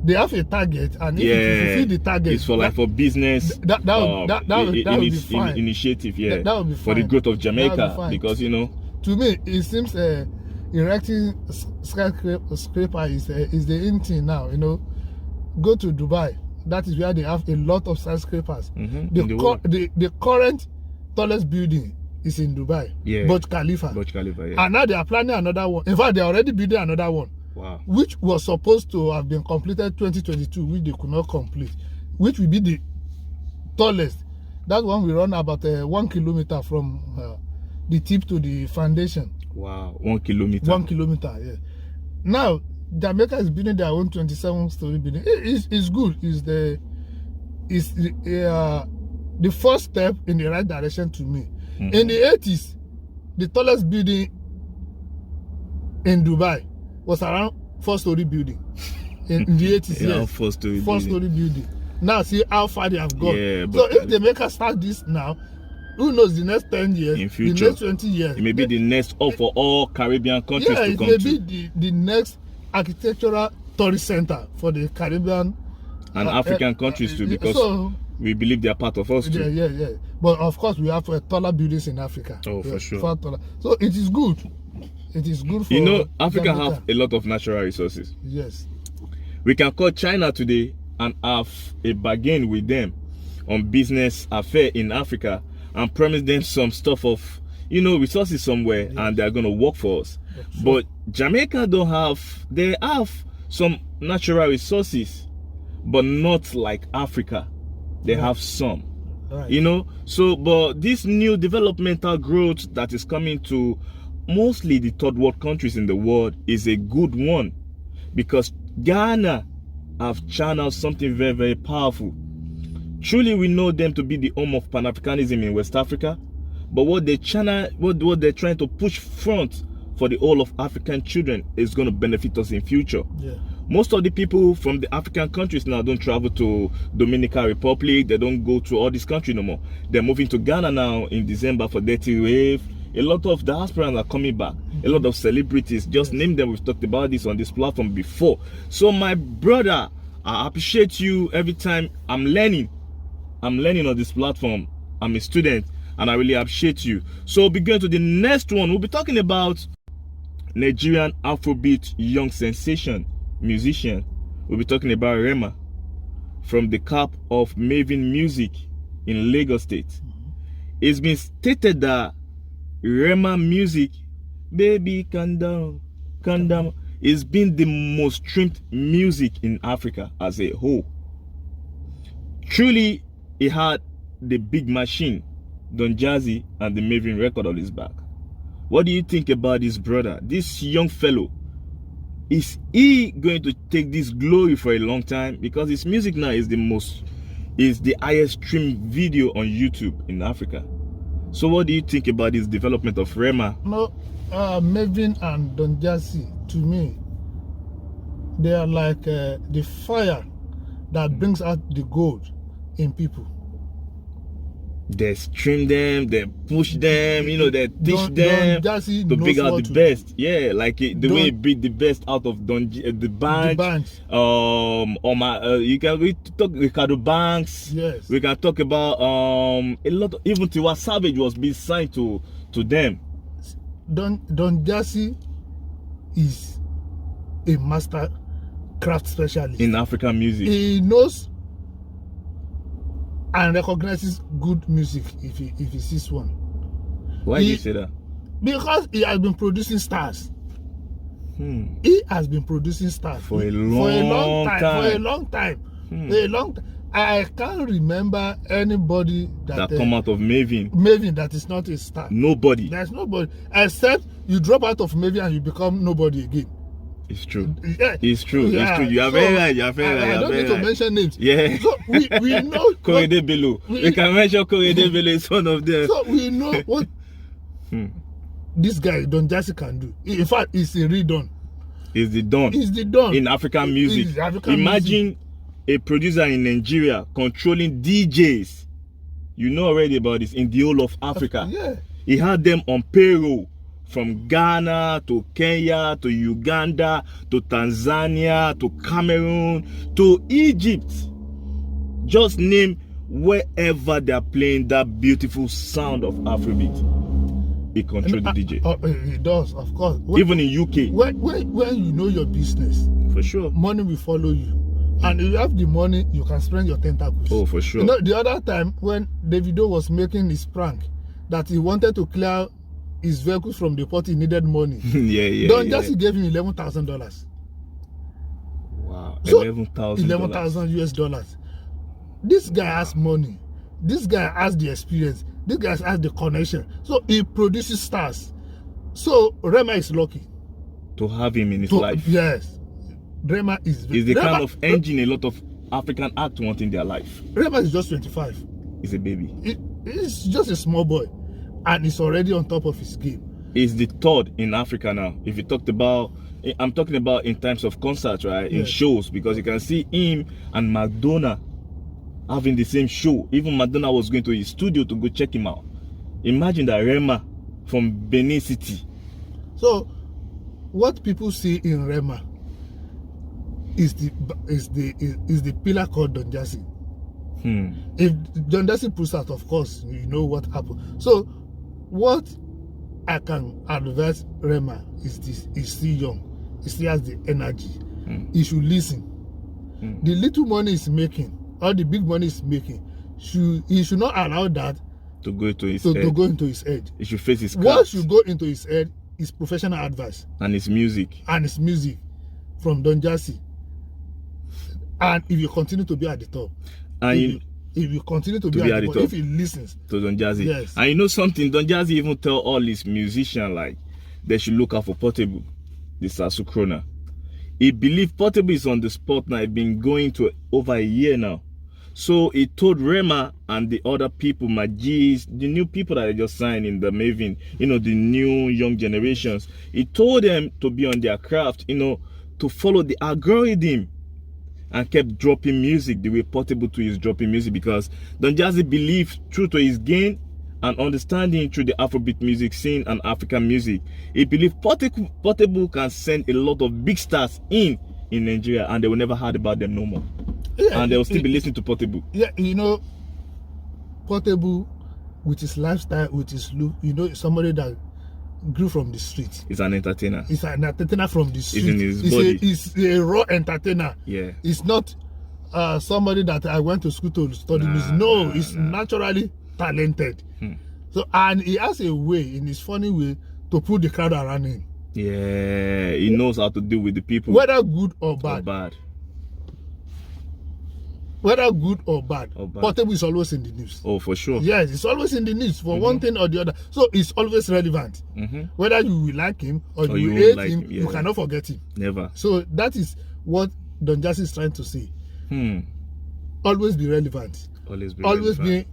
They have a target, and if you fulfill the target, it's for business. That will be fine. Initiative, that will be fine. For the growth of Jamaica, because To me, it seems erecting skyscraper is the in thing now. Go to Dubai. That is where they have a lot of skyscrapers. The current tallest building is in Dubai. Yeah. Burj Khalifa. Yeah. And now they are planning another one. In fact, they are already building another one. Wow. Which was supposed to have been completed 2022, which they could not complete, which will be the tallest. That one will run about 1 kilometer from the tip to the foundation. Wow, 1 kilometer. 1 kilometer, yeah. Now, Jamaica is building their own 27-story building. It's good. It's the first step in the right direction to me. In the 80s, the tallest building in Dubai was around 4-story building. In the 80s, yes. 4-story building. Now see how far they have gone. Yeah, so if they make us start this now, who knows, the next 10 years, in future, the next 20 years. It may be the next up for all Caribbean countries to come to. Yeah, it may be the next architectural tourist center for the Caribbean and African countries too, because we believe they are part of us too. Yeah. But of course, we have taller buildings in Africa. Oh, for sure. So it is good. It is good for Africa Jamaica. have a lot of natural resources. Yes. We can call China today and have a bargain with them on business affair in Africa and promise them some stuff of resources somewhere, and they're going to work for us. Sure. But Jamaica they have some natural resources, but not like Africa. They have some. Right. But this new developmental growth that is coming to mostly the third world countries in the world is a good one, because Ghana have channeled something very, very powerful. Truly, we know them to be the home of Pan-Africanism in West Africa, but what they're trying to push front for the whole of African children is going to benefit us in future. Yeah. Most of the people from the African countries now don't travel to Dominican Republic. They don't go to all these countries no more. They're moving to Ghana now in December for Dirty Wave. A lot of diasporans are coming back. A lot of celebrities, just name them. We've talked about this on this platform before. So my brother, I appreciate you every time I'm learning. I'm learning on this platform. I'm a student and I really appreciate you. So we'll be going to the next one. We'll be talking about Nigerian Afrobeat young sensation musician. We'll be talking about Rema from the cap of Maven Music in Lagos State. It's been stated that Rema music, baby calm down, it's been the most streamed music in Africa as a whole. Truly, it had the big machine, Don Jazzy, and the Maven record on his back. What do you think about this brother, this young fellow? Is he going to take this glory for a long time? Because his music now is the highest streamed video on YouTube in Africa. So what do you think about this development of Rema? No, Maven and Don Jazzy, to me, they are like the fire that brings out the gold in people. They stream them, they push them, you know, they teach them to bring out the best. Yeah, like the way he bring the best out of the band. You can talk Ricardo Banks. Yes. We can talk about a lot of, even Tiwa Savage was being signed to them. Don Jazzy is a master craft specialist in African music. He knows and recognizes good music if he sees one. Why do you say that? Because he has been producing stars. He has been producing stars for a long time. I can't remember anybody that come out of Maven that is not a star. Nobody. There's nobody, except you drop out of Maven and you become nobody again. It's true. Yeah. It's true. Yeah. It's true. You are very right. You are very right. I don't need to mention names. Yeah. So we know. Korede Bello. We can mention Korede Bello is one of them. So we know what this guy Don Jazzy can do. In fact, it's a redone. It's the Don. It's the Don in African music. Imagine a producer in Nigeria controlling DJs. You know already about this in the whole of Africa. Yeah. He had them on payroll. From Ghana to Kenya to Uganda to Tanzania to Cameroon to Egypt. Just name wherever they're playing that beautiful sound of Afrobeat. He controls the DJ. He does, of course. Even in UK. When you know your business, for sure, money will follow you. And if you have the money, you can spread your tentacles. Oh, for sure. You know, the other time when Davido was making his prank, that he wanted to clear his vehicles from the port, he needed money. Don Jazzy gave him $11,000. Wow, so, $11,000 US dollars. This guy has money. This guy has the experience. This guy has the connection. So he produces stars. So Rema is lucky to have him in his life. Yes, Rema is the kind of engine a lot of African acts want in their life. Rema is just 25. He's a baby. He's just a small boy. And he's already on top of his game. He's the third in Africa now. If you talked about, I'm talking about in terms of concerts, right? In shows, because you can see him and Madonna having the same show. Even Madonna was going to his studio to go check him out. Imagine that Rema from Benin City. So, what people see in Rema is the pillar called Don Jazzy. If Don Jazzy pulls out, of course, you know what happened. So, what I can advise Rema is this: he's still young, he still has the energy. He should listen. The little money he's making, or the big money he's making, he should not allow that to go into his head. To go into his head. He should face his craft. What should go into his head is professional advice. And his music. And his music from Don Jazzy. And if you continue to be at the top, and if you continue to be at the top, if he listens to Don Jazzy. Yes. And you know something, Don Jazzy even tell all his musicians like they should look out for Portable, the Sasu Krona. He believe Portable is on the spot now. He's been going to over a year now. So he told Rema and the other people, Magis, the new people that they just signed in the Maven, you know, the new young generations, he told them to be on their craft, you know, to follow the algorithm, and kept dropping music the way Portable 2 is dropping music, because Don Jazzy believes true to his gain and understanding through the Afrobeat music scene and African music. He believes Portable can send a lot of big stars in Nigeria, and they will never heard about them no more. Yeah, and they will still be listening to Portable. Yeah, you know, Portable, with his lifestyle, with his look, you know, somebody that grew from the street. He's an entertainer. He's an entertainer from the street. He's in his body. He's a raw entertainer. Yeah. He's not somebody that I went to school to study music. No, he's naturally talented. So, and he has a way, in his funny way, to put the crowd around him. Yeah, he knows how to deal with the people. Whether good or bad. Whether good or bad, Portable is always in the news. Oh, for sure. Yes, it's always in the news for one thing or the other. So it's always relevant. Whether you will like him or you will hate him, you cannot forget him. Never. So that is what Don Jazzy is trying to say. Always be relevant. Always be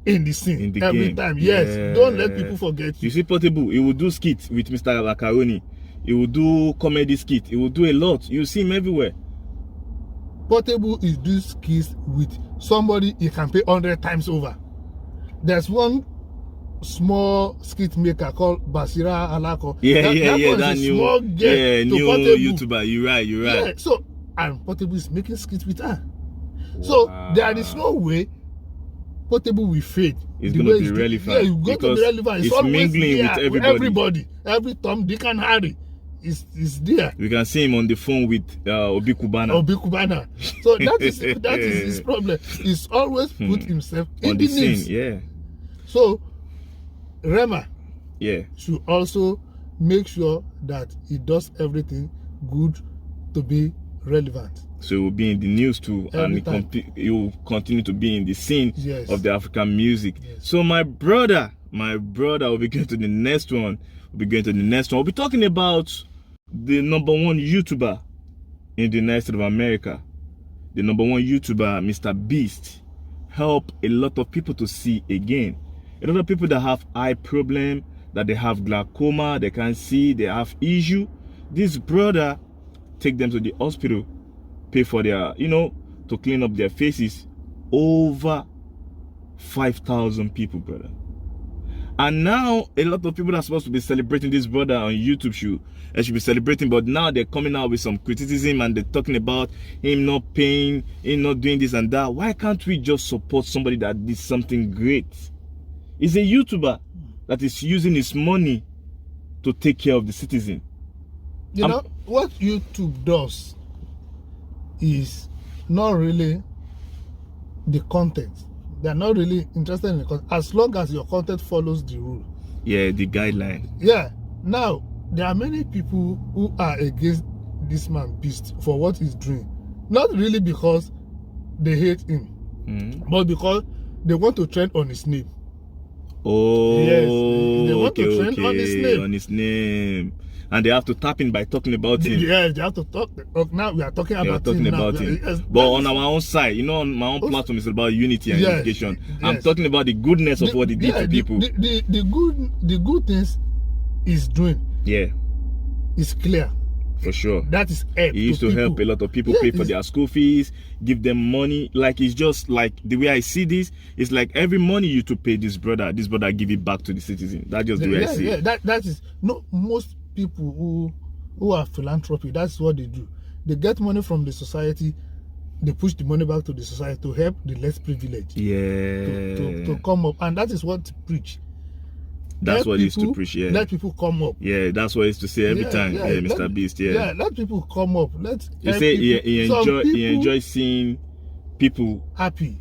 in the scene. In the every game. Time. Yes. Yeah. Don't let people forget you. You see, Portable, he will do skits with Mr. Macaroni. He will do comedy skit. He will do a lot. You see him everywhere. Portable is doing skits with somebody he can pay 100 times over. There's one small skit maker called Basira Alako. That new, small new Portable. YouTuber. You're right. Yeah, so, and Portable is making skits with her. Wow. So there is no way Portable will fade. It's going to be relevant. Yeah, it's going to be relevant. It's always mingling there with everybody. Every Tom, Dick and Harry is there. We can see him on the phone with Obi Kubana. So that is his problem. He's always put himself in the news. Yeah. So Rema should also make sure that he does everything good to be relevant. So he will be in the news too, and he will continue to be in the scene of the African music. Yes. So my brother will be going to the next one. We'll be talking about the #1 YouTuber in the United States of America. The #1 YouTuber, Mrbeast, help a lot of people to see again. A lot of people that have eye problem, that they have glaucoma, they can't see, they have issue. This brother take them to the hospital, pay for their, to clean up their faces. Over 5,000 people, brother. And now a lot of people that are supposed to be celebrating this brother on YouTube should be celebrating, but now they're coming out with some criticism and they're talking about him not paying, him not doing this and that. Why can't we just support somebody that did something great? He's a YouTuber that is using his money to take care of the citizen. You know what YouTube does is not really the content. They're not really interested in the content, as long as your content follows the rule. Yeah, the guideline. Yeah. Now, there are many people who are against this man Beast for what he's doing. Not really because they hate him, but because they want to trend on his name. Oh, yes. They want to trend on his name. And they have to tap in by talking about him. Yes, they have to talk. Now we are talking about him. Yes, but on our own side, on my own platform, it's about unity and unification. Yes. I'm talking about the goodness of what he did to people. The good things he's doing. Yeah, it's clear. For sure. That is help. He used to help a lot of people pay for their school fees, give them money. Like, it's just like the way I see this. It's like every money you to pay this brother give it back to the citizen. That's just the way I see it. That is most people who are philanthropy, that's what they do. They get money from the society, they push the money back to the society to help the less privileged. Yeah. To come up, and that is what to preach. That's what he used to preach. Yeah. Let people come up. Yeah, that's what he used to say every time. Yeah, Mrbeast. Yeah. Let people come up. You say he enjoys seeing people happy,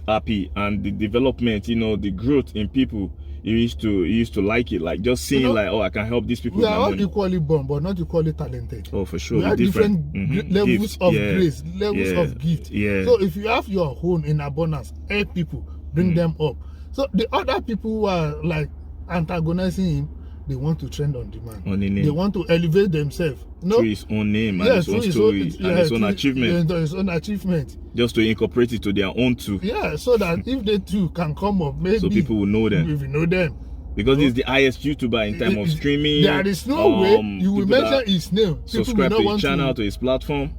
and the development. The growth in people. He used to like it, like just seeing I can help these people. We are all equally born, but not equally talented. Oh, for sure. We have different levels of grace, levels of gift. Yeah. So if you have your own in abundance, help people, bring them up. So the other people who are like antagonizing him, they want to trend on demand. On the name. They want to elevate themselves. No, through his own name and his own story and his own achievement. His own achievement. Just to incorporate it to their own too. Yeah, so that if they too can come up, maybe so people will know them. If you know them. Because he's the highest YouTuber in terms of streaming. There is no way you will mention his name. Subscribe to his channel, to his platform.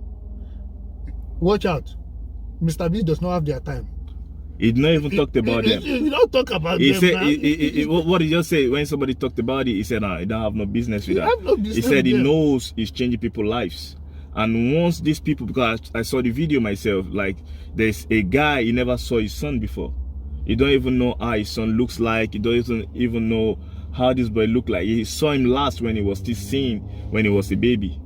Watch out. Mrbeast does not have their time. He did not even talk about them. He don't talk about he them. Said, what did he just say when somebody talked about it? He said, he don't have no business with that. No business he said he knows he's changing people's lives. And once these people, because I saw the video myself, like there's a guy, he never saw his son before. He don't even know how his son looks like. He don't even know how this boy looked like. He saw him last when he was still seeing when he was a baby.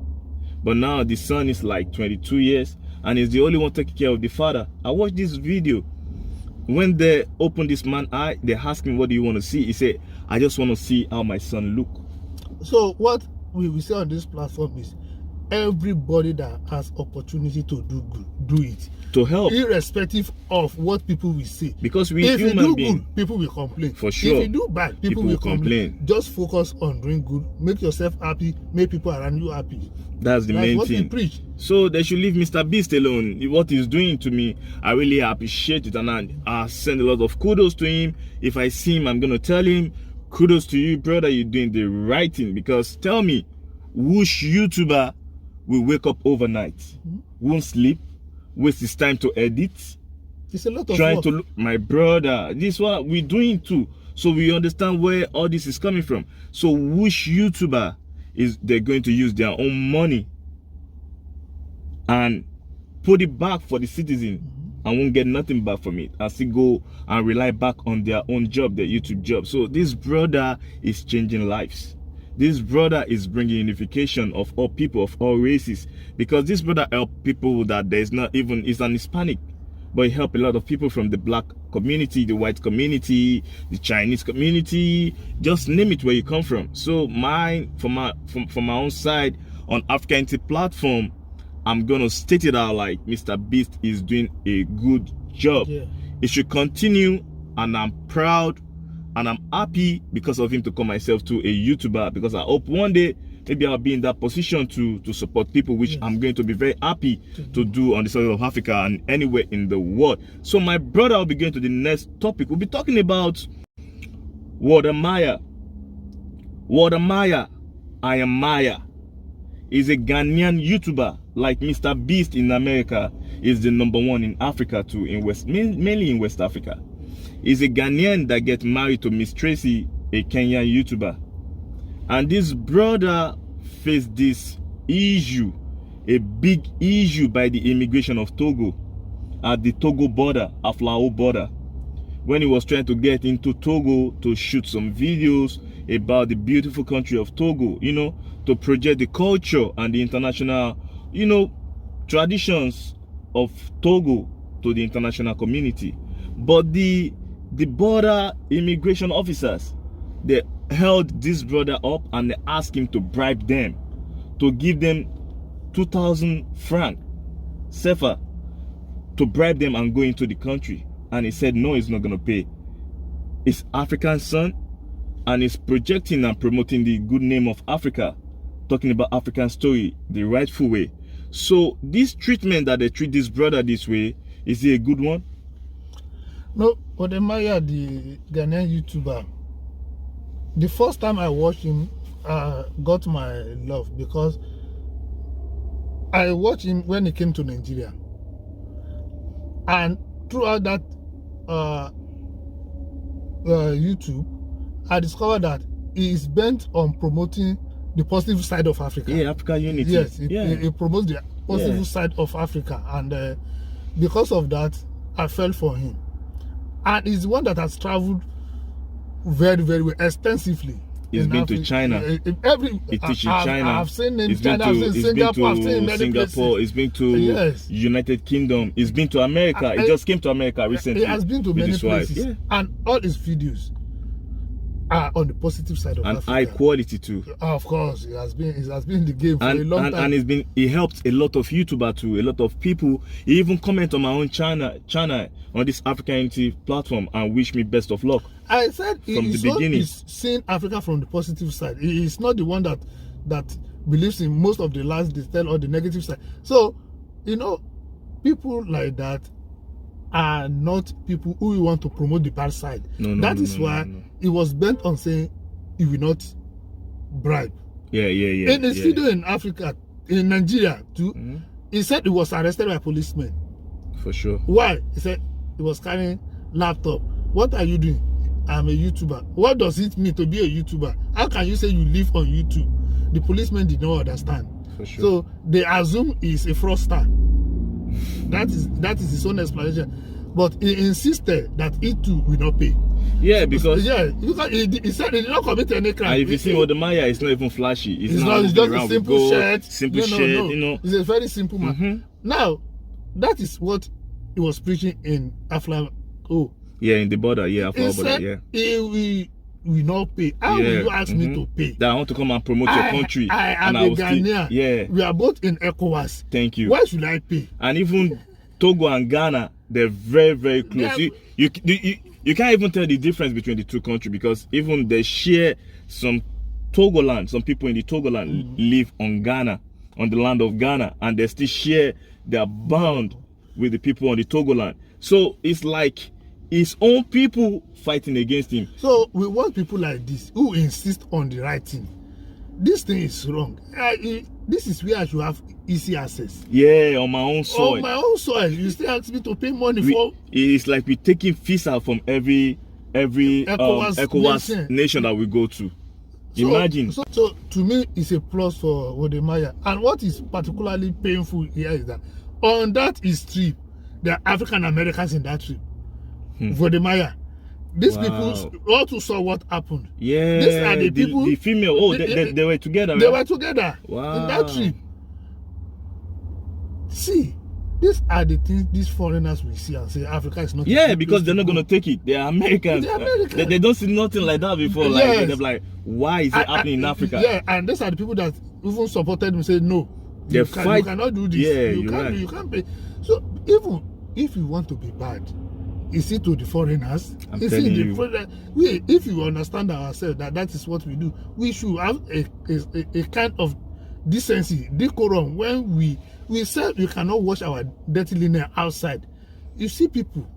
But now the son is like 22 years and he's the only one taking care of the father. I watched this video. When they opened this man's eye, they asked him, what do you want to see? He said, I just want to see how my son look. So what we will say on this platform is everybody that has opportunity to do good, do it. To help. Irrespective of what people will say. Because we if human you do being, good, people will complain. For sure. If you do bad, people will complain. Just focus on doing good. Make yourself happy. Make people around you happy. That's the main what thing. We preach. So they should leave Mrbeast alone. What he's doing to me, I really appreciate it. And I send a lot of kudos to him. If I see him, I'm going to tell him, kudos to you, brother. You're doing the right thing. Because tell me, which YouTuber will wake up overnight, won't sleep, waste his time to edit, it's a lot of trying work. to look, my brother, this is what we're doing too, so we understand where all this is coming from. So which YouTuber is they're going to use their own money and put it back for the citizen and won't get nothing back from it, and still go and rely back on their own job, their YouTube job? So this brother is changing lives. This brother is bringing unification of all people, of all races, because this brother help people that there's not even, is an Hispanic, but he help a lot of people from the black community, the white community, the Chinese community, just name it where you come from. So from my own side on AfricaUnity platform, I'm gonna state it out like Mrbeast is doing a good job. Yeah. It should continue, and I'm proud and I'm happy because of him to call myself to a YouTuber, because I hope one day maybe I'll be in that position to support people, which yes, I'm going to be very happy to do on the soil of Africa and anywhere in the world. So my brother will be going to the next topic. We'll be talking about Wode. Wode Maya, I am Maya, is a Ghanaian YouTuber like Mrbeast in America, is the #1 in Africa too, in mainly in West Africa. Is a Ghanaian that gets married to Miss Tracy, a Kenyan YouTuber. And this brother faced this issue, a big issue by the immigration of Togo at the Togo border, Aflao border, when he was trying to get into Togo to shoot some videos about the beautiful country of Togo, you know, to project the culture and the international, you know, traditions of Togo to the international community. But the border immigration officers, they held this brother up and they asked him to bribe them, to give them 2,000 francs CFA to bribe them and go into the country. And he said no, he's not going to pay. He's African son, and he's projecting and promoting the good name of Africa, talking about African story the rightful way. So this treatment that they treat this brother this way, is it a good one? No, Wode Maya, the Ghanaian YouTuber, the first time I watched him, got my love, because I watched him when he came to Nigeria. And throughout that YouTube, I discovered that he is bent on promoting the positive side of Africa. Yeah, Africa Unity. Yes, he promotes the positive side of Africa. And because of that, I fell for him. And he's one that has traveled very, very well, extensively. He's been to China. He teaches in China. I've seen him in China, I've seen Singapore, I've seen many places. He's been to United Kingdom. He's been to America. He just came to America recently. He has been to many places. Yeah. And all his videos, are on the positive side of and Africa. high quality too. Of course, it has been in the game for a long time. And it helped a lot of YouTubers too, a lot of people. He even comment on my own channel on this Africa Unity platform and wish me best of luck. I said from the beginning, he's seeing Africa from the positive side. He's not the one that believes in most of the lies they tell or the negative side. So, people like that are not people who we want to promote the bad side. That is why he was bent on saying he will not bribe. Yeah. In a studio in Africa, in Nigeria too, he said he was arrested by policemen. For sure. Why? He said he was carrying laptop. What are you doing? I'm a YouTuber. What does it mean to be a YouTuber? How can you say you live on YouTube? The policemen did not understand. For sure. So they assume he's a fraudster. That is his own explanation. But he insisted that he too will not pay. Yeah, because he said he did not commit any crime. And if you see Wode Maya, it's not even flashy. It's just a simple shirt. Simple shirt, He's a very simple man. Now, that is what he was preaching in Afla. Yeah, in the border. Yeah, he said, he will not pay. How will you ask me to pay? That I want to come and promote your country. I am a Ghanaian. Yeah. We are both in ECOWAS. Thank you. Why should I pay? And even Togo and Ghana, they're very, very close. You can't even tell the difference between the two countries, because even they share some Togoland. Some people in the Togoland live on Ghana, on the land of Ghana, and they still share their bond with the people on the Togoland. So it's like his own people fighting against him. So we want people like this who insist on the right thing. This thing is wrong. This is where I should have easy access. Yeah, on my own soil. On my own soil, you still ask me to pay money for. It's like we're taking visa from every ECOWAS nation that we go to. Imagine. So to me, it's a plus for Wode Maya. And what is particularly painful here is that on that his trip, there are African Americans in that trip. Wode Maya. These people also saw what happened. Yeah, these are the people. The female. They were together. They were together in that trip. See, these are the things these foreigners will see and say Africa is not. Yeah, because they're not going to take it. They are Americans. They don't see nothing like that before. Like, they're like, why is it happening in Africa? Yeah, and these are the people that even supported him, say no. You cannot do this. Yeah, you can't pay. So even if you want to be bad, is it to the foreigners? If you understand ourselves that is what we do, we should have a kind of decency, decorum. When we say you cannot wash our dirty linen outside, you see people,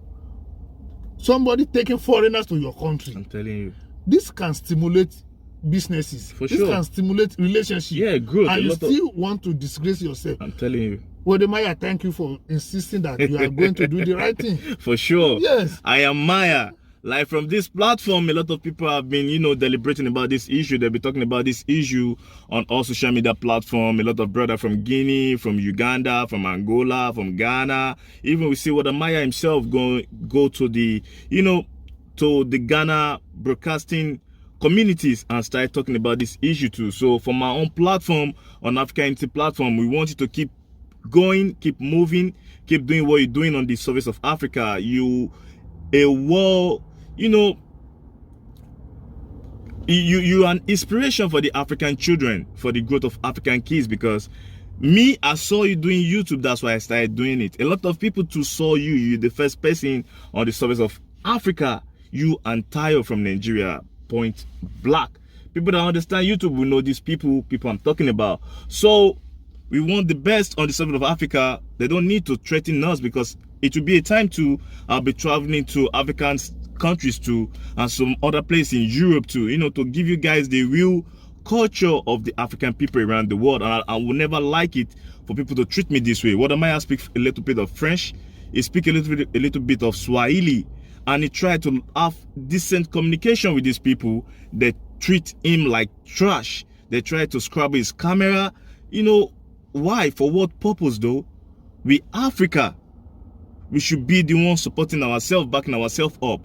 somebody taking foreigners to your country. I'm telling you, this can stimulate businesses. For this sure. can stimulate relationships. Yeah, growth. And you still want to disgrace yourself. I'm telling you. Wode Maya, thank you for insisting that you are going to do the right thing. For sure. Yes. I am Maya. Like, from this platform, a lot of people have been, deliberating about this issue. They'll be talking about this issue on all social media platforms. A lot of brothers from Guinea, from Uganda, from Angola, from Ghana. Even we see Wode Maya himself go to the, to the Ghana broadcasting communities and start talking about this issue too. So from my own platform, on Africa Unity platform, we want you to keep going, keep moving, keep doing what you're doing on the service of Africa. You are an inspiration for the African children, for the growth of African kids, because I saw you doing YouTube. That's why I started doing it. A lot of people too saw you're the first person on the service of Africa. You and Tayo from Nigeria, point black. People that understand YouTube will know these people I'm talking about. So we want the best on the service of Africa. They don't need to threaten us, because it will be a time I'll be traveling to African countries too, and some other places in Europe too, to give you guys the real culture of the African people around the world. And I will never like it for people to treat me this way. Wode Maya speak a little bit of French, he speak a little bit of Swahili, and he try to have decent communication with these people. They treat him like trash. They try to scrub his camera. Why? For what purpose though? We Africa. We should be the ones supporting ourselves, backing ourselves up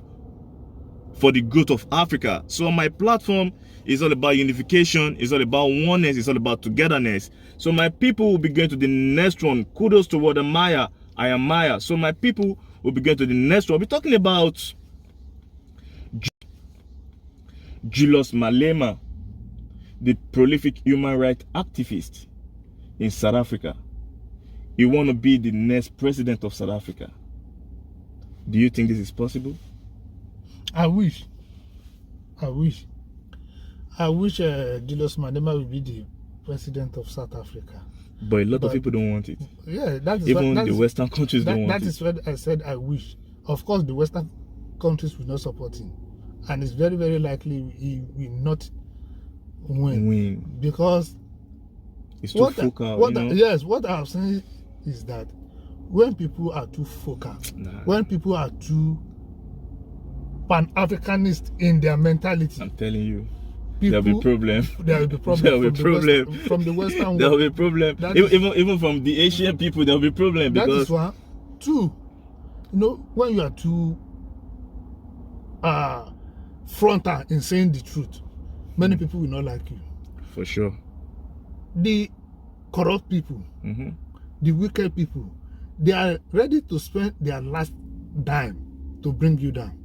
for the growth of Africa. So my platform is all about unification, it's all about oneness, it's all about togetherness. So my people will be going to the next one. Kudos to Wode Maya. I am Maya. So my people will be going to the next one. We're talking about Julius Malema, the prolific human rights activist in South Africa, you want to be the next president of South Africa. Do you think this is possible? I wish Julius Malema will be the president of South Africa. But a lot of people don't want it. Yeah, that is even the Western countries don't want it. That is what I said. I wish. Of course, the Western countries will not support him, and it's very, very likely he will not win. Because it's too focal. What I'm saying is that when people are too focal, when people are too Pan-Africanist in their mentality, I'm telling you, there'll be problem. There will be problem. There will be problem from the Western world. There will be problem. Even from the Asian people, there will be problem. That because is one. Two, when you are too frontal in saying the truth, many people will not like you. For sure. The corrupt people, the wicked people, they are ready to spend their last dime to bring you down.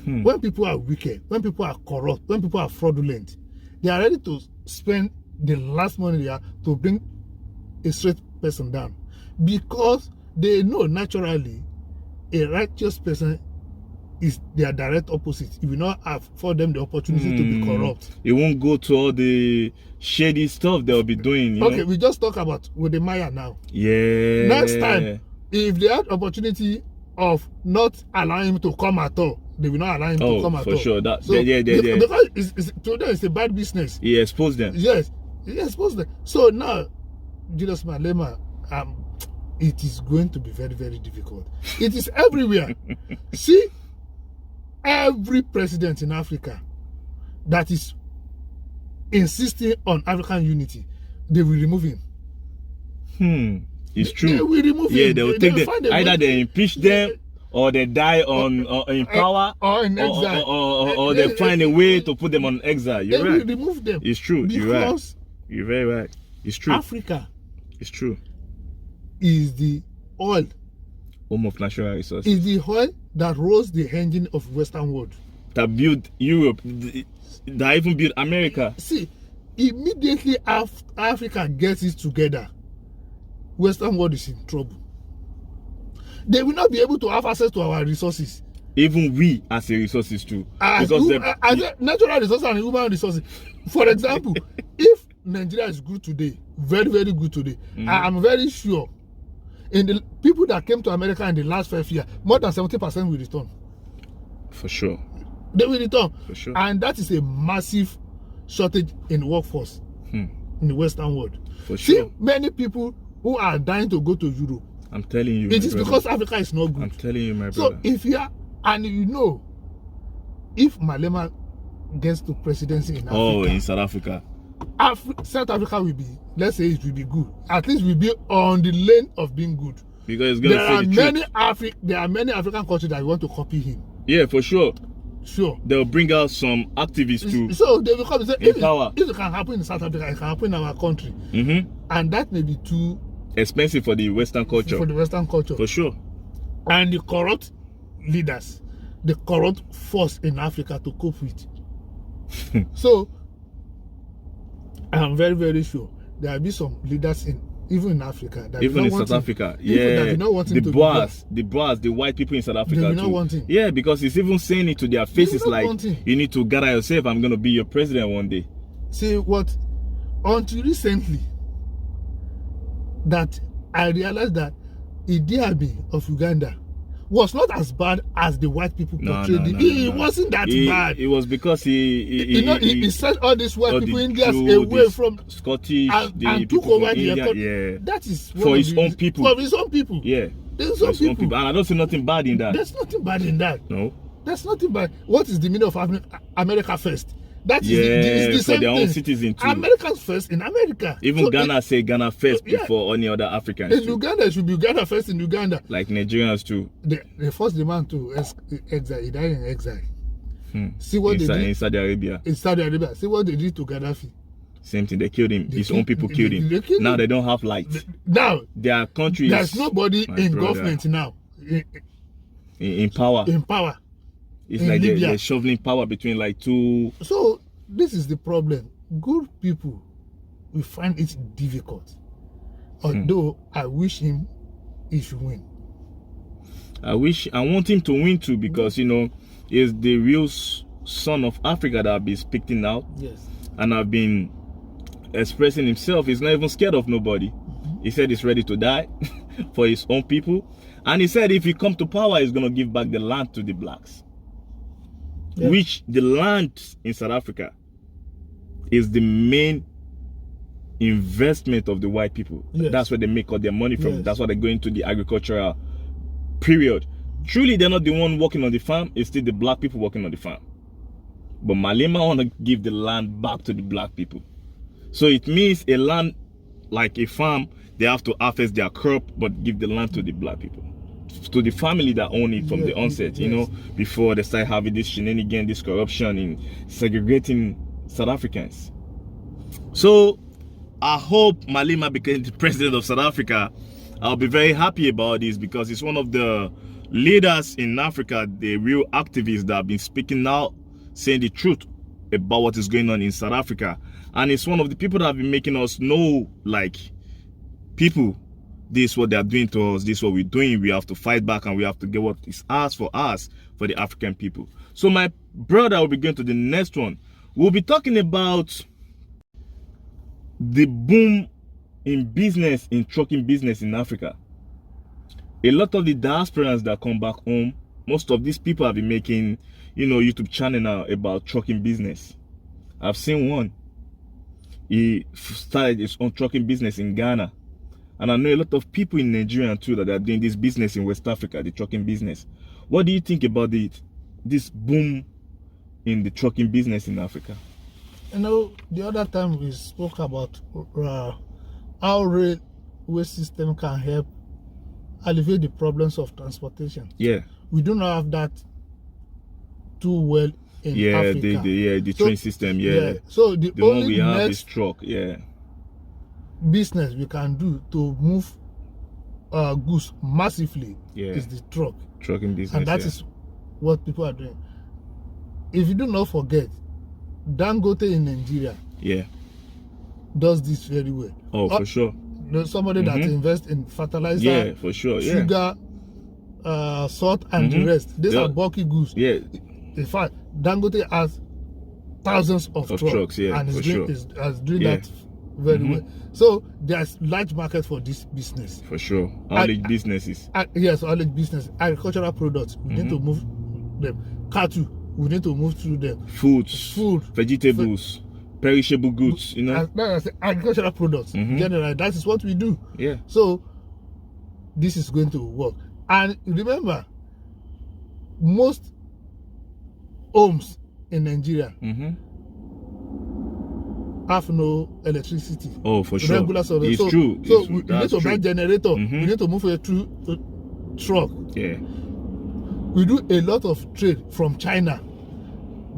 When people are wicked, when people are corrupt, when people are fraudulent, they are ready to spend the last money they have to bring a straight person down, because they know naturally a righteous person is their direct opposite. It will not afford them the opportunity to be corrupt. It won't go to all the shady stuff they'll be doing. Okay, we just talk about Wode now. Yeah. Next time, if they had opportunity of not allowing him to come at all, they will not allow him to come at all. For sure. Because to them it's a bad business. He exposed them. Yes, he exposed them. So now, Julius Malema, it is going to be very, very difficult. It is everywhere. See, every president in Africa that is insisting on African unity, they will remove him. It's true. They will remove him. Yeah, they will take them. Either they impeach them, or they die in power, or in exile, or they find a way to put them on exile. You're right. They will remove them. It's true. You're right. You're very right. It's true. Africa. It's true. Is the oil. Home of natural resources. Is the oil that rose the engine of Western world. That built Europe. That even built America. See, immediately after Africa gets it together, Western world is in trouble. They will not be able to have access to our resources. Even we as a resources too. As natural resources and human resources. For example, if Nigeria is good today, very, very good today, I am very sure in the people that came to America in the last 5 years, more than 70% will return. For sure. They will return. For sure. And that is a massive shortage in workforce in the Western world. For sure. See, many people who are dying to go to Europe. I'm telling you. It is because Africa is not good. I'm telling you, my brother. So if you are, and if Malema gets to presidency in Africa. In South Africa. South Africa will be, let's say it will be good. At least we'll be on the lane of being good. Because there are many African countries that want to copy him. Yeah, for sure. Sure. They'll bring out some activists too. So they will come and say, if it can happen in South Africa, it can happen in our country. And that may be too expensive for the Western culture. For the Western culture. For sure. And the corrupt leaders, the corrupt force in Africa to cope with. So I'm very, very sure there will be some leaders even in Africa, that even in South Africa, the white people in South Africa, they not wanting. Yeah, because he's even saying it to their faces, like you need to gather yourself. I'm going to be your president one day. See what? Until recently, that I realized that Idi Amin of Uganda was not as bad as the white people portrayed it. It wasn't that bad. It was because he sent all these white people Indians away from Scottish and took over the economy. Yeah. That is for his own people. For his own people. Yeah. His own people. And I don't see nothing bad in that. There's nothing bad in that. No. There's nothing bad. What is the meaning of America first? That is the same their own citizens too. Americans first in America. Even so Ghana say Ghana first before any other Africans. In Uganda, it should be Ghana first in Uganda. Like Nigerians too. The first demand to exile, he died in exile. See what they did in Saudi Arabia. In Saudi Arabia, see what they did to Gaddafi. Same thing, they killed him. His own people killed him. Now they don't have lights. Now their country. There's nobody in government now. In power. In power. It's in like Libya. they're shoveling power between like two. So this is the problem. Good people, we find it difficult. Although I wish he should win. I want him to win too, because you know, he's the real son of Africa that I've been speaking out. Yes. And I've been expressing himself. He's not even scared of nobody. He said he's ready to die for his own people. And he said if he come to power, he's gonna give back the land to the blacks. Yes. Which the land in South Africa is the main investment of the white people. Yes. That's where they make all their money from. Yes. That's why they go into the agricultural period. Truly, they're not the one working on the farm. It's still the black people working on the farm. But Malema want to give the land back to the black people. So it means a land like a farm, they have to harvest their crop, but give the land to the black people, to the family that own it from the onset, you know, before they start having this shenanigan, this corruption in segregating South Africans. So I hope Malema becomes the president of South Africa. I'll be very happy about this, because it's one of the leaders in Africa, the real activists that have been speaking out, saying the truth about what is going on in South Africa. And it's one of the people that have been making us know, like, people, this is what they are doing to us, this is what we're doing, we have to fight back, and we have to get what is ours, for the African people. So my brother will be going to the next one. We'll be talking about the boom in business, in trucking business in Africa. A lot of the diasporans that come back home, most of these people have been making, you know, YouTube channel now about trucking business. I've seen one. He started his own trucking business in Ghana. And I know a lot of people in Nigeria too that are doing this business in West Africa, the trucking business. What do you think about this boom in the trucking business in Africa? You know, the other time we spoke about how railway system can help alleviate the problems of transportation. Yeah. We do not have that too well in Africa. The train system, So the only one we have is truck, business we can do to move goods massively is the trucking business. And that is what people are doing. If you do not forget, Dangote in Nigeria does this very well. Oh, for sure. Somebody that invests in fertilizer, for sure, sugar, salt, and the rest. These are bulky goods. Yeah. In fact, Dangote has thousands of trucks, and is doing that very well. So there's large market for this business. For sure. Haulage businesses. Yes, haulage business. Agricultural products, we need to move them. Cattle, we need to move through them. Food, vegetables, perishable goods, you know. Agricultural products, generally, that is what we do. Yeah. So this is going to work. And remember, most homes in Nigeria have no electricity. Oh, for sure. Regular source. It's true. So we need to buy generator. We need to move a truck. Yeah. We do a lot of trade from China.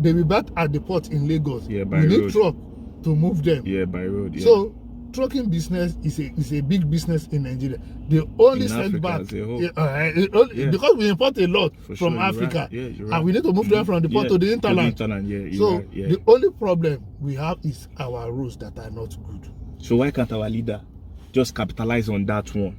They will be back at the port in Lagos. Yeah, by road. We need truck to move them. Yeah, by road. Yeah. So trucking business is a big business in Nigeria. The only setback because we import a lot from Africa, right. And we need to move them from the port to the hinterland. The only problem we have is our roads that are not good. So why can't our leader just capitalize on that one?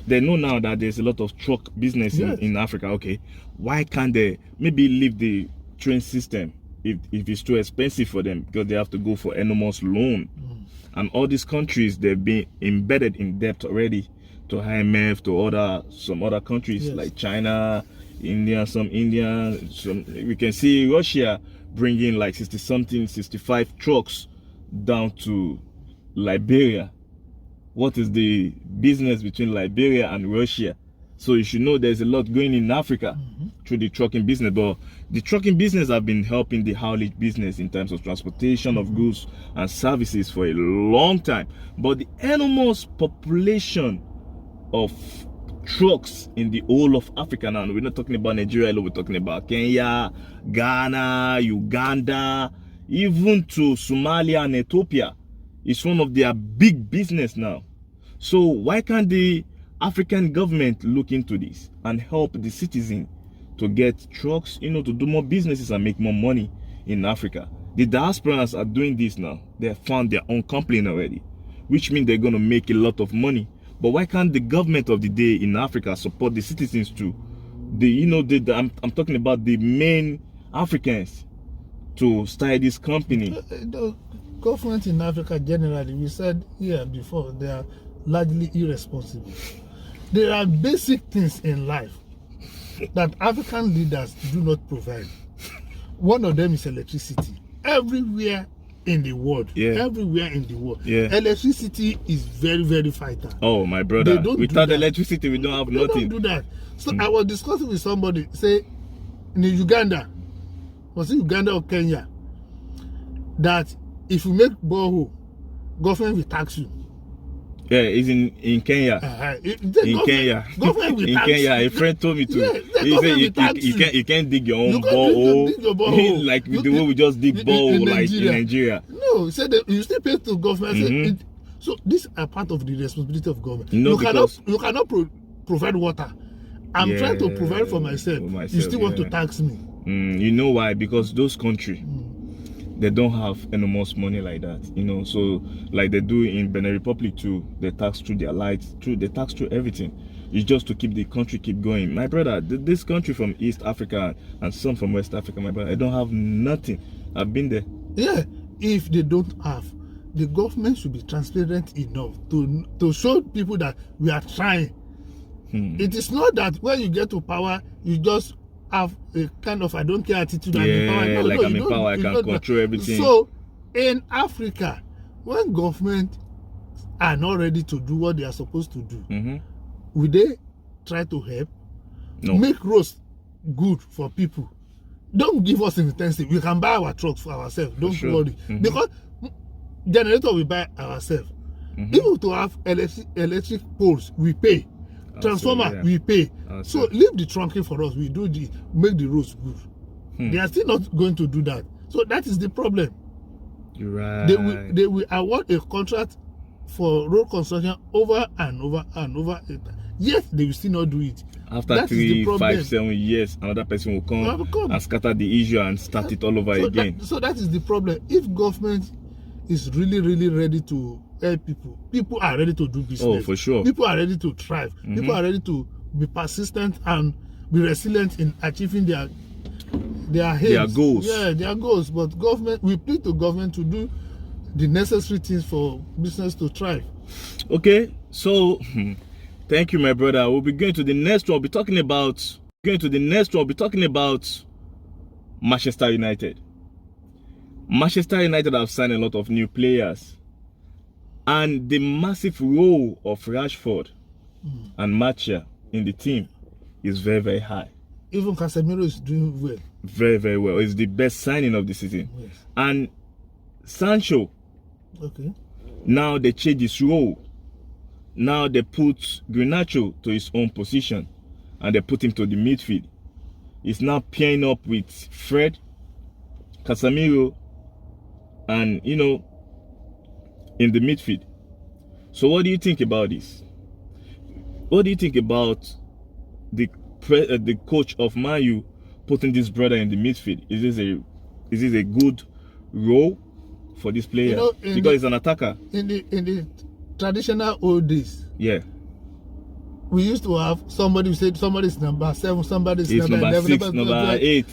They know now that there's a lot of truck business in Africa. Okay, why can't they maybe leave the train system if it's too expensive for them, because they have to go for enormous loan? And all these countries, they've been embedded in debt already to IMF, to some other countries like China, India, we can see Russia bringing like 65 trucks down to Liberia. What is the business between Liberia and Russia? So you should know there's a lot going in Africa through the trucking business. But the trucking business have been helping the haulage business in terms of transportation of goods and services for a long time. But the enormous population of trucks in the whole of Africa now, we're not talking about Nigeria alone, we're talking about Kenya, Ghana, Uganda, even to Somalia and Ethiopia. It's one of their big business now. So why can't the African government look into this and help the citizen to get trucks, you know, to do more businesses and make more money in Africa. The diasporans are doing this now. They have found their own company already, which means they're going to make a lot of money. But why can't the government of the day in Africa support the citizens too? I'm talking about the main Africans to start this company. The government in Africa generally, we said here before, they are largely irresponsible. There are basic things in life that African leaders do not provide. One of them is electricity. Everywhere in the world, electricity is very, very vital. Oh, my brother, without electricity, we don't have nothing. Don't do that. So I was discussing with somebody, say, in Uganda, was it Uganda or Kenya, that if you make borehole, government will tax you. Yeah, it's in Kenya. Kenya. A friend told me to. He said you can't dig your own borehole like the way we just dig borehole like in Nigeria. No, he said that you still pay to government. So these are part of the responsibility of government. No, you cannot provide water. I'm trying to provide for myself. You still want to tax me. You know why? Because those countries, they don't have enormous money like that, you know. So like they do in Benin Republic too, they tax through their lights, they tax through everything. It's just to keep the country keep going. My brother, this country from East Africa and some from West Africa, my brother, I don't have nothing. I've been there. Yeah, if they don't have, the government should be transparent enough to show people that we are trying. It is not that when you get to power, you just have a kind of I don't care attitude. I'm in power, I can control everything. So in Africa, when government are not ready to do what they are supposed to do, will they try to help? No. Make roads good for people. Don't give us intensive. We can buy our trucks for ourselves. Don't worry. Because generator we buy ourselves. Even to have electric poles, we pay. Transformer, we pay. So leave the trunking for us. We make the roads good. They are still not going to do that. So that is the problem. You're right. They will award a contract for road construction over and over and over. Yes, they will still not do it. After 3, 5, 7 years, another person will come and scatter the issue and start it all over again. So that is the problem. If government is really, really ready to help people are ready to do business. Oh, for sure. People are ready to thrive. People are ready to be persistent and be resilient in achieving their goals. Yeah, their goals. But government, we plead to government to do the necessary things for business to thrive. Okay, so thank you, my brother. We'll be going to the next one. We'll be talking about Manchester United. Manchester United have signed a lot of new players, and the massive role of Rashford and Martial in the team is very, very high. Even Casemiro is doing well. Very, very well. It's the best signing of the season. Yes. And Sancho, now they change his role. Now they put Garnacho to his own position, and they put him to the midfield. He's now pairing up with Fred, Casemiro, and in the midfield. So what do you think about this? What do you think about the coach of Man U putting this brother in the midfield? Is this a good role for this player? Because he's an attacker. In the traditional old days, we used to have somebody who said somebody's number 7, somebody's number 11, 6, number 8.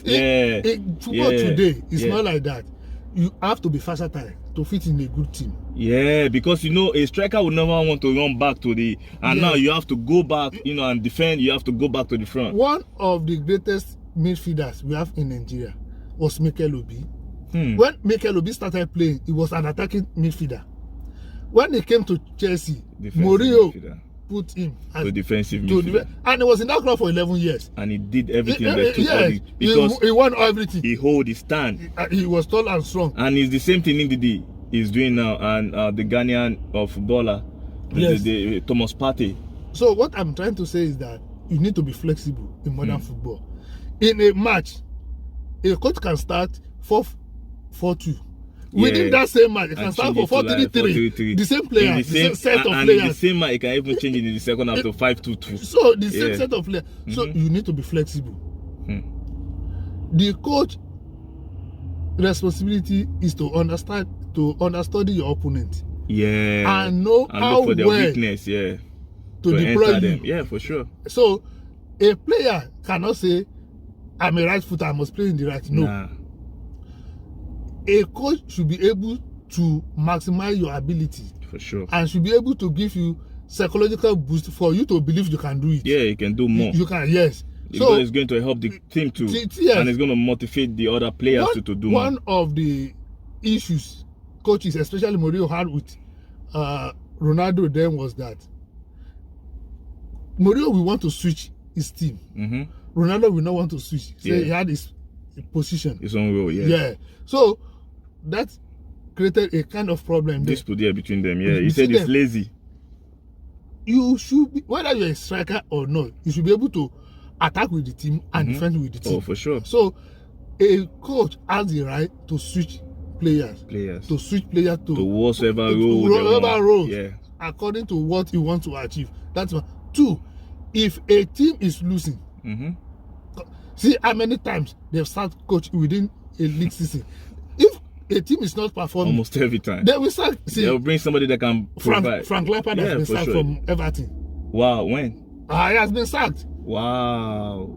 Football today is not like that. You have to be versatile to fit in a good team. Yeah, because a striker would never want to run back to now you have to go back, and defend. You have to go back to the front. One of the greatest midfielders we have in Nigeria was Mikel Obi. When Mikel Obi started playing, he was an attacking midfielder. When he came to Chelsea, Mourinho put him as defensive midfielder. And he was in that club for 11 years. And he did everything because he won everything. He hold his stand. He was tall and strong. And it's the same thing Ndidi is doing now, and the Ghanaian footballer, the Thomas Partey. So what I'm trying to say is that you need to be flexible in modern football. In a match, a coach can start 4-4-2. Within that same match, it can start for 4-3-3. The same player, the same set of players. And the same match, it can even change it in the second half to 5-2-2. So the same set of players. So you need to be flexible. The coach responsibility is to understudy your opponent. Yeah. And know and how look for their well weakness, yeah. to deploy you. Them. Yeah, for sure. So a player cannot say, I'm a right footer, I must play in the right. No. Nah. A coach should be able to maximize your ability. For sure. And should be able to give you psychological boost for you to believe you can do it. Yeah, you can do more. You can, yes. So it's going to help the team too. Yes. And it's going to motivate the other players to do more. One of the issues coaches, especially Mourinho, had with Ronaldo then was that Mourinho will want to switch his team. Ronaldo will not want to switch. So he had his position. His own role, yeah. Yeah. So that created a kind of problem. Dispute there between them, yeah. You said it's lazy. You should be, whether you're a striker or not, you should be able to attack with the team and defend with the team. Oh, for sure. So a coach has the right to switch players. To switch players to whatever role. Yeah. According to what you want to achieve. That's one. Two, if a team is losing, see how many times they've started coach within a league season. If a team is not performing, almost every time, they will start. They'll bring somebody that can provide. Frank Lampard has been sacked from Everton. Wow, when? He has been sacked. Wow.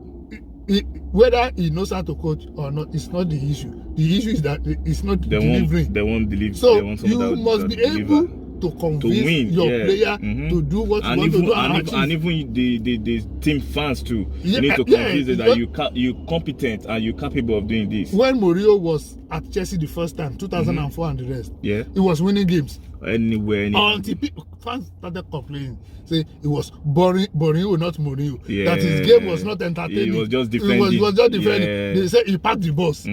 Whether he knows how to coach or not, it's not the issue. The issue is that it's not delivering. They won't deliver. So you must be able to convince your player to do what you want to do and even the team fans too. You need to convince them that you're competent and you're capable of doing this. When Mourinho was at Chelsea the first time, 2004 and the rest, he was winning games anywhere. Until fans started complaining, say it was boring, not Mourinho. Yeah. That his game was not entertaining. He was just defending. He was just defending. Yeah. They said he packed the bus,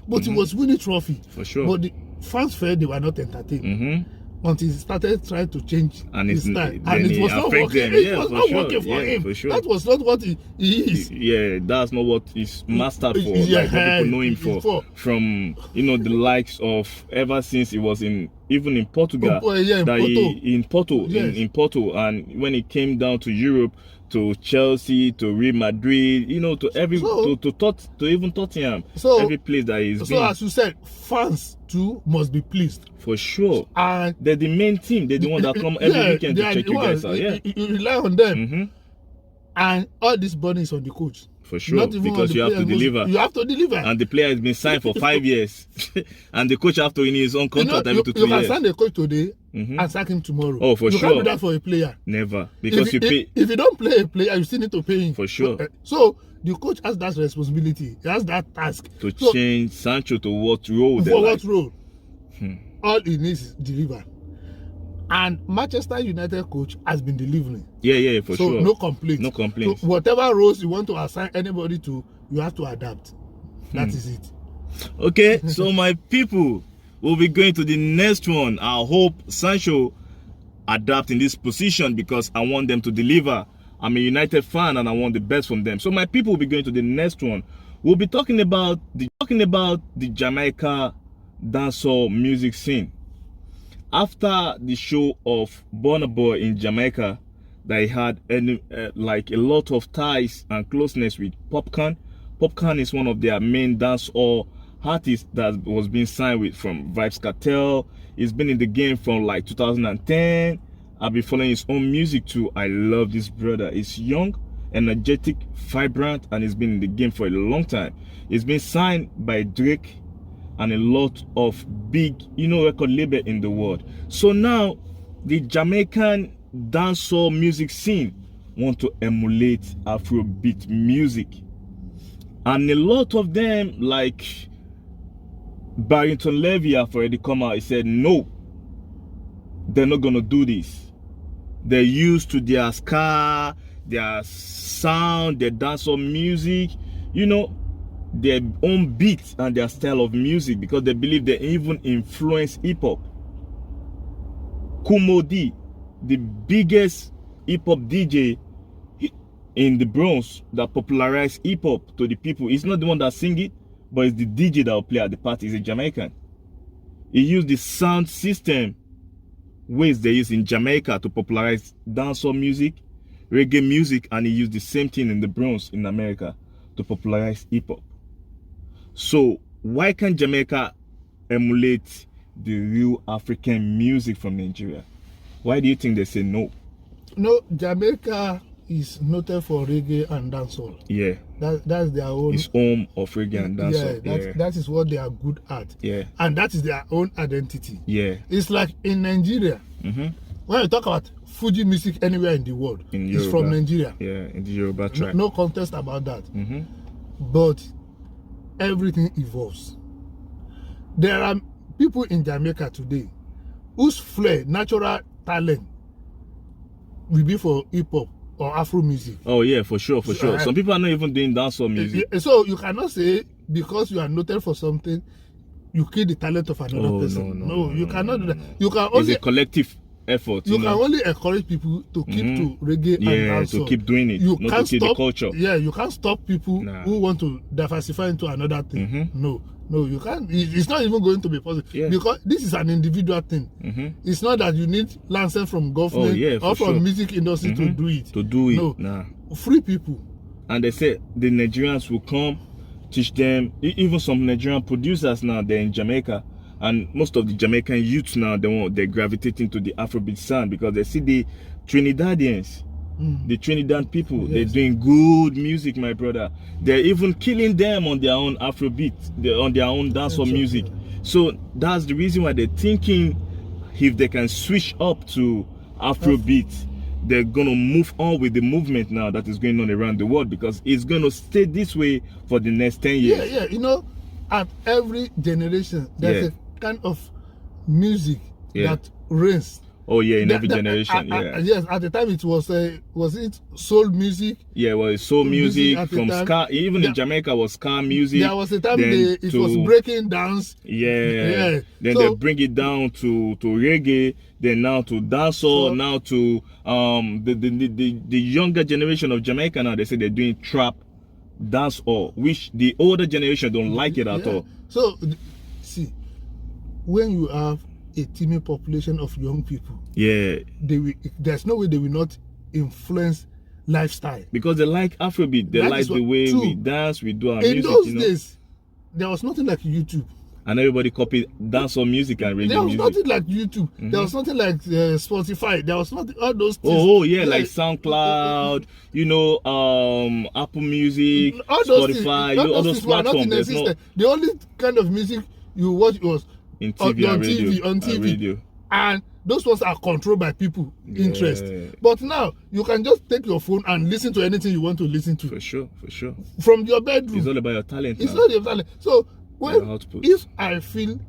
but he was winning trophy. For sure. But the fans felt they were not entertained. Until he started trying to change his style, and it was not working. It was not working for him. For sure. That was not what he is. Yeah, that's not what he's mastered for. Like what people know him for. From the likes of ever since he was even in Portugal. In Porto, and when he came down to Europe, to Chelsea, to Real Madrid, to even Tottenham, every place that he's been. So as you said, fans too must be pleased. For sure. And they're the main team. They're the one that come every weekend to check you guys out. Yeah. You rely on them. And all this burden is on the coach. For sure, because you have to deliver. You have to deliver. And the player has been signed for 5 years. And the coach have to renew his own contract every 2 years. You can sign the coach today and sack him tomorrow. Oh, for sure. You can't do that for a player. Never. Because if you don't play a player, you still need to pay him. For sure. So the coach has that responsibility. He has that task. To change Sancho to what role? For what role? All he needs is deliver. And Manchester United coach has been delivering. Yeah, for sure. So no complaints. No complaints. So whatever roles you want to assign anybody to, you have to adapt. That is it. Okay, so my people, we'll be going to the next one. I hope Sancho adapt in this position because I want them to deliver. I'm a United fan and I want the best from them. So my people will be going to the next one. We'll be talking about the Jamaica dancehall music scene. After the show of Burna Boy in Jamaica, that he had like a lot of ties and closeness with Popcorn. Popcorn is one of their main dancehall artists that was being signed with from Vybz Kartel. He's been in the game from like 2010. I've been following his own music too. I love this brother. He's young, energetic, vibrant, and he's been in the game for a long time. He's been signed by Drake and a lot of big, record label in the world. So now, the Jamaican dancehall music scene want to emulate Afrobeat music. And a lot of them, like Barrington Levy, have already come out. He said, no, they're not going to do this. They're used to their ska, their sound, their dancehall music, their own beats and their style of music, because they believe they even influence hip-hop. Kumo D, the biggest hip-hop DJ in the Bronx that popularized hip-hop to the people. He's not the one that sing it, but it's the DJ that will play at the party. He's a Jamaican. He used the sound system ways they use in Jamaica to popularize dancehall music, reggae music, and he used the same thing in the Bronx in America. to popularize hip-hop. So why can't Jamaica emulate the real African music from Nigeria? Why do you think they say no? No, Jamaica is noted for reggae and dancehall. Yeah. That's their own. It's home of reggae and dancehall. Yeah, that is what they are good at. Yeah. And that is their own identity. Yeah. It's like in Nigeria. When you talk about Fuji music anywhere in the world, it's from Nigeria. Yeah, in the Yoruba tribe. No contest about that. But everything evolves. There are people in Jamaica today whose flair, natural talent will be for hip-hop or Afro music. Oh yeah, for sure, for sure. Some people are not even doing dancehall music. So you cannot say because you are noted for something, you kill the talent of another person. No, you cannot do that. You can only it's a collective effort. You can only encourage people to keep to reggae and dancehall. To keep doing it. You not can't to kill stop the culture. Yeah, you can't stop people who want to diversify into another thing. No, you can't. It's not even going to be possible because this is an individual thing. It's not that you need license from government or from music industry to do it. No, free people. And they say the Nigerians will come, teach them. Even some Nigerian producers now, they're in Jamaica, and most of the Jamaican youths now, they're gravitating to the Afrobeat sound because they see the Trinidadians. The Trinidad people, they're doing good music, my brother. They're even killing them on their own Afrobeat, on their own dancehall music. So that's the reason why they're thinking if they can switch up to Afrobeat, they're gonna move on with the movement now that is going on around the world, because it's gonna stay this way for the next 10 years. Yeah, you know, at every generation there's a kind of music that reigns. Oh yeah, in every generation. Yes, at the time it was it soul music? Yeah, well, it's soul music from ska. Even in Jamaica was ska music. There was a time it was breaking dance. Then they bring it down to reggae. Then now to dancehall. Now to the younger generation of Jamaica now, they say they're doing trap dancehall, which the older generation don't like it at all. So see, when you have a teeming population of young people, there's no way they will not influence lifestyle, because they like Afrobeat. They like the way we dance, we do our music. In those days, there was nothing like YouTube, and everybody copied dancehall music and reggae music. There was nothing like YouTube. There was nothing like Spotify. There was nothing, all those things. Like SoundCloud, Apple Music, all those Spotify, things, all those platforms. The only kind of music you watch was in TV on TV. Radio. And those ones are controlled by people interest. But now you can just take your phone and listen to anything you want to listen to. For sure. From your bedroom. It's all about your talent. It's not your talent. So if I feel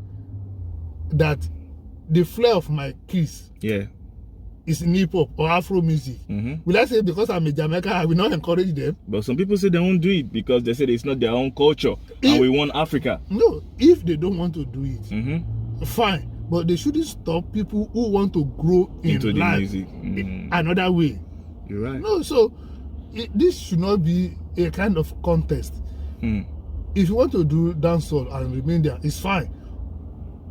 that the flair of my kids is in hip hop or Afro music, will I say because I'm a Jamaican I will not encourage them? But some people say they won't do it because they say it's not their own culture and we want Africa. No, if they don't want to do it, fine. But they shouldn't stop people who want to grow into life music another way. You're right. No, so this should not be a kind of contest. If you want to do dancehall and remain there, it's fine.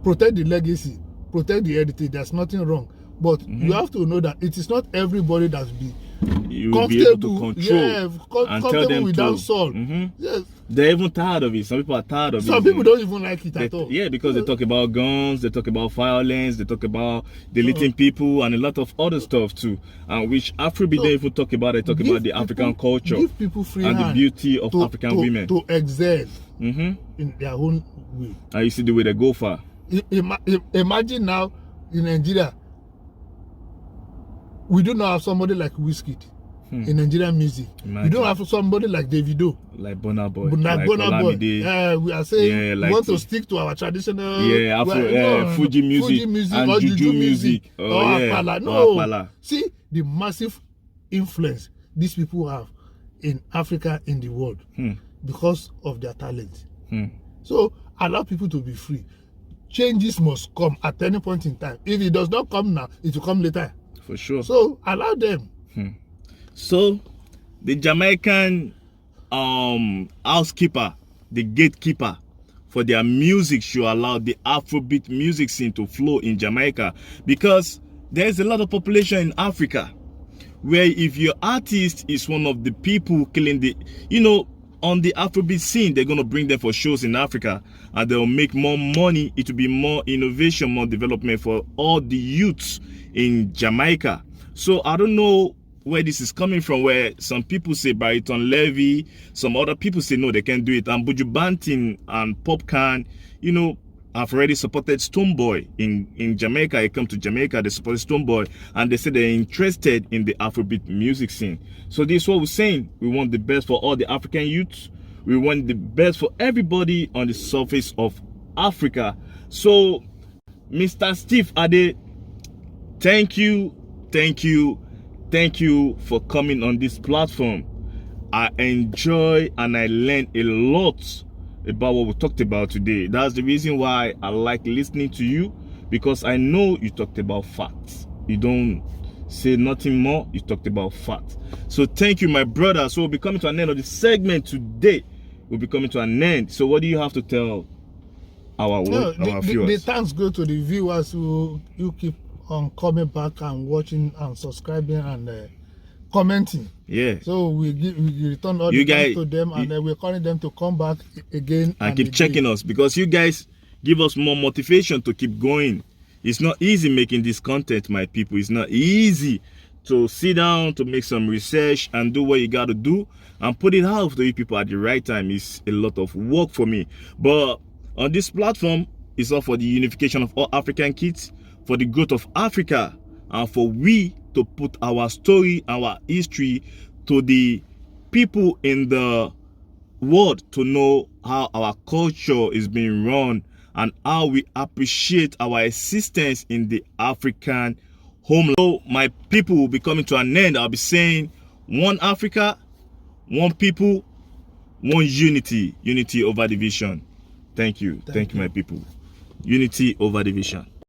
Protect the legacy, protect the heritage. There's nothing wrong. But you have to know that it is not everybody that's you will be able to control and tell them with dancehall. Yes. They're even tired of it. Some people are tired of it. Some people don't even like it at all. Yeah, because they talk about guns, they talk about violence, they talk about deleting people and a lot of other stuff too. And which Afrobeat don't even talk about. They talk about the African culture give people free and the beauty of African women to excel in their own way. And you see the way they go far. Imagine now in Nigeria, we do not have somebody like Wizkid in Nigerian music. Imagine. We don't have somebody like Davido, like Burna Boy, like we are saying we want to stick to our traditional Fuji music and Juju music or Akpala. No, see the massive influence these people have in Africa, in the world, because of their talent. So allow people to be free. Changes must come at any point in time. If it does not come now, it will come later. For sure. So allow them. So the Jamaican housekeeper, the gatekeeper for their music, should allow the Afrobeat music scene to flow in Jamaica, because there's a lot of population in Africa where if your artist is one of the people killing the, on the Afrobeat scene. They're going to bring them for shows in Africa, and they'll make more money. It will be more innovation, more development for all the youths in Jamaica. So I don't know where this is coming from, where some people say Bariton Levy, some other people say no, they can't do it. And Buju Banton and Popcan, you know, I've already supported Stonebwoy in Jamaica. I come to Jamaica, they supported Stonebwoy, and they said they're interested in the Afrobeat music scene. So this is what we're saying. We want the best for all the African youths. We want the best for everybody on the surface of Africa. So, Mr. Steve Ade, thank you for coming on this platform. I enjoy and I learned a lot about what we talked about today. That's the reason why I like listening to you, because I know you talked about facts. You don't say nothing more. You talked about facts. So thank you, my brother. So we'll be coming to an end of the segment today. We'll be coming to an end. So what do you have to tell our viewers? The thanks go to the viewers who keep on coming back and watching and subscribing and commenting. Yeah. So we return all the thanks to them, and we're calling them to come back again and keep checking us, because you guys give us more motivation to keep going. It's not easy making this content, my people. It's not easy to sit down, to make some research and do what you got to do and put it out to you people at the right time. It's a lot of work for me. But on this platform, it's all for the unification of all African kids, for the growth of Africa, and for we to put our story, our history to the people in the world to know how our culture is being run and how we appreciate our existence in the African homeland. So my people will be coming to an end. I'll be saying one Africa, one people, one unity, unity over division. Thank you. Thank you, my people. Unity over division.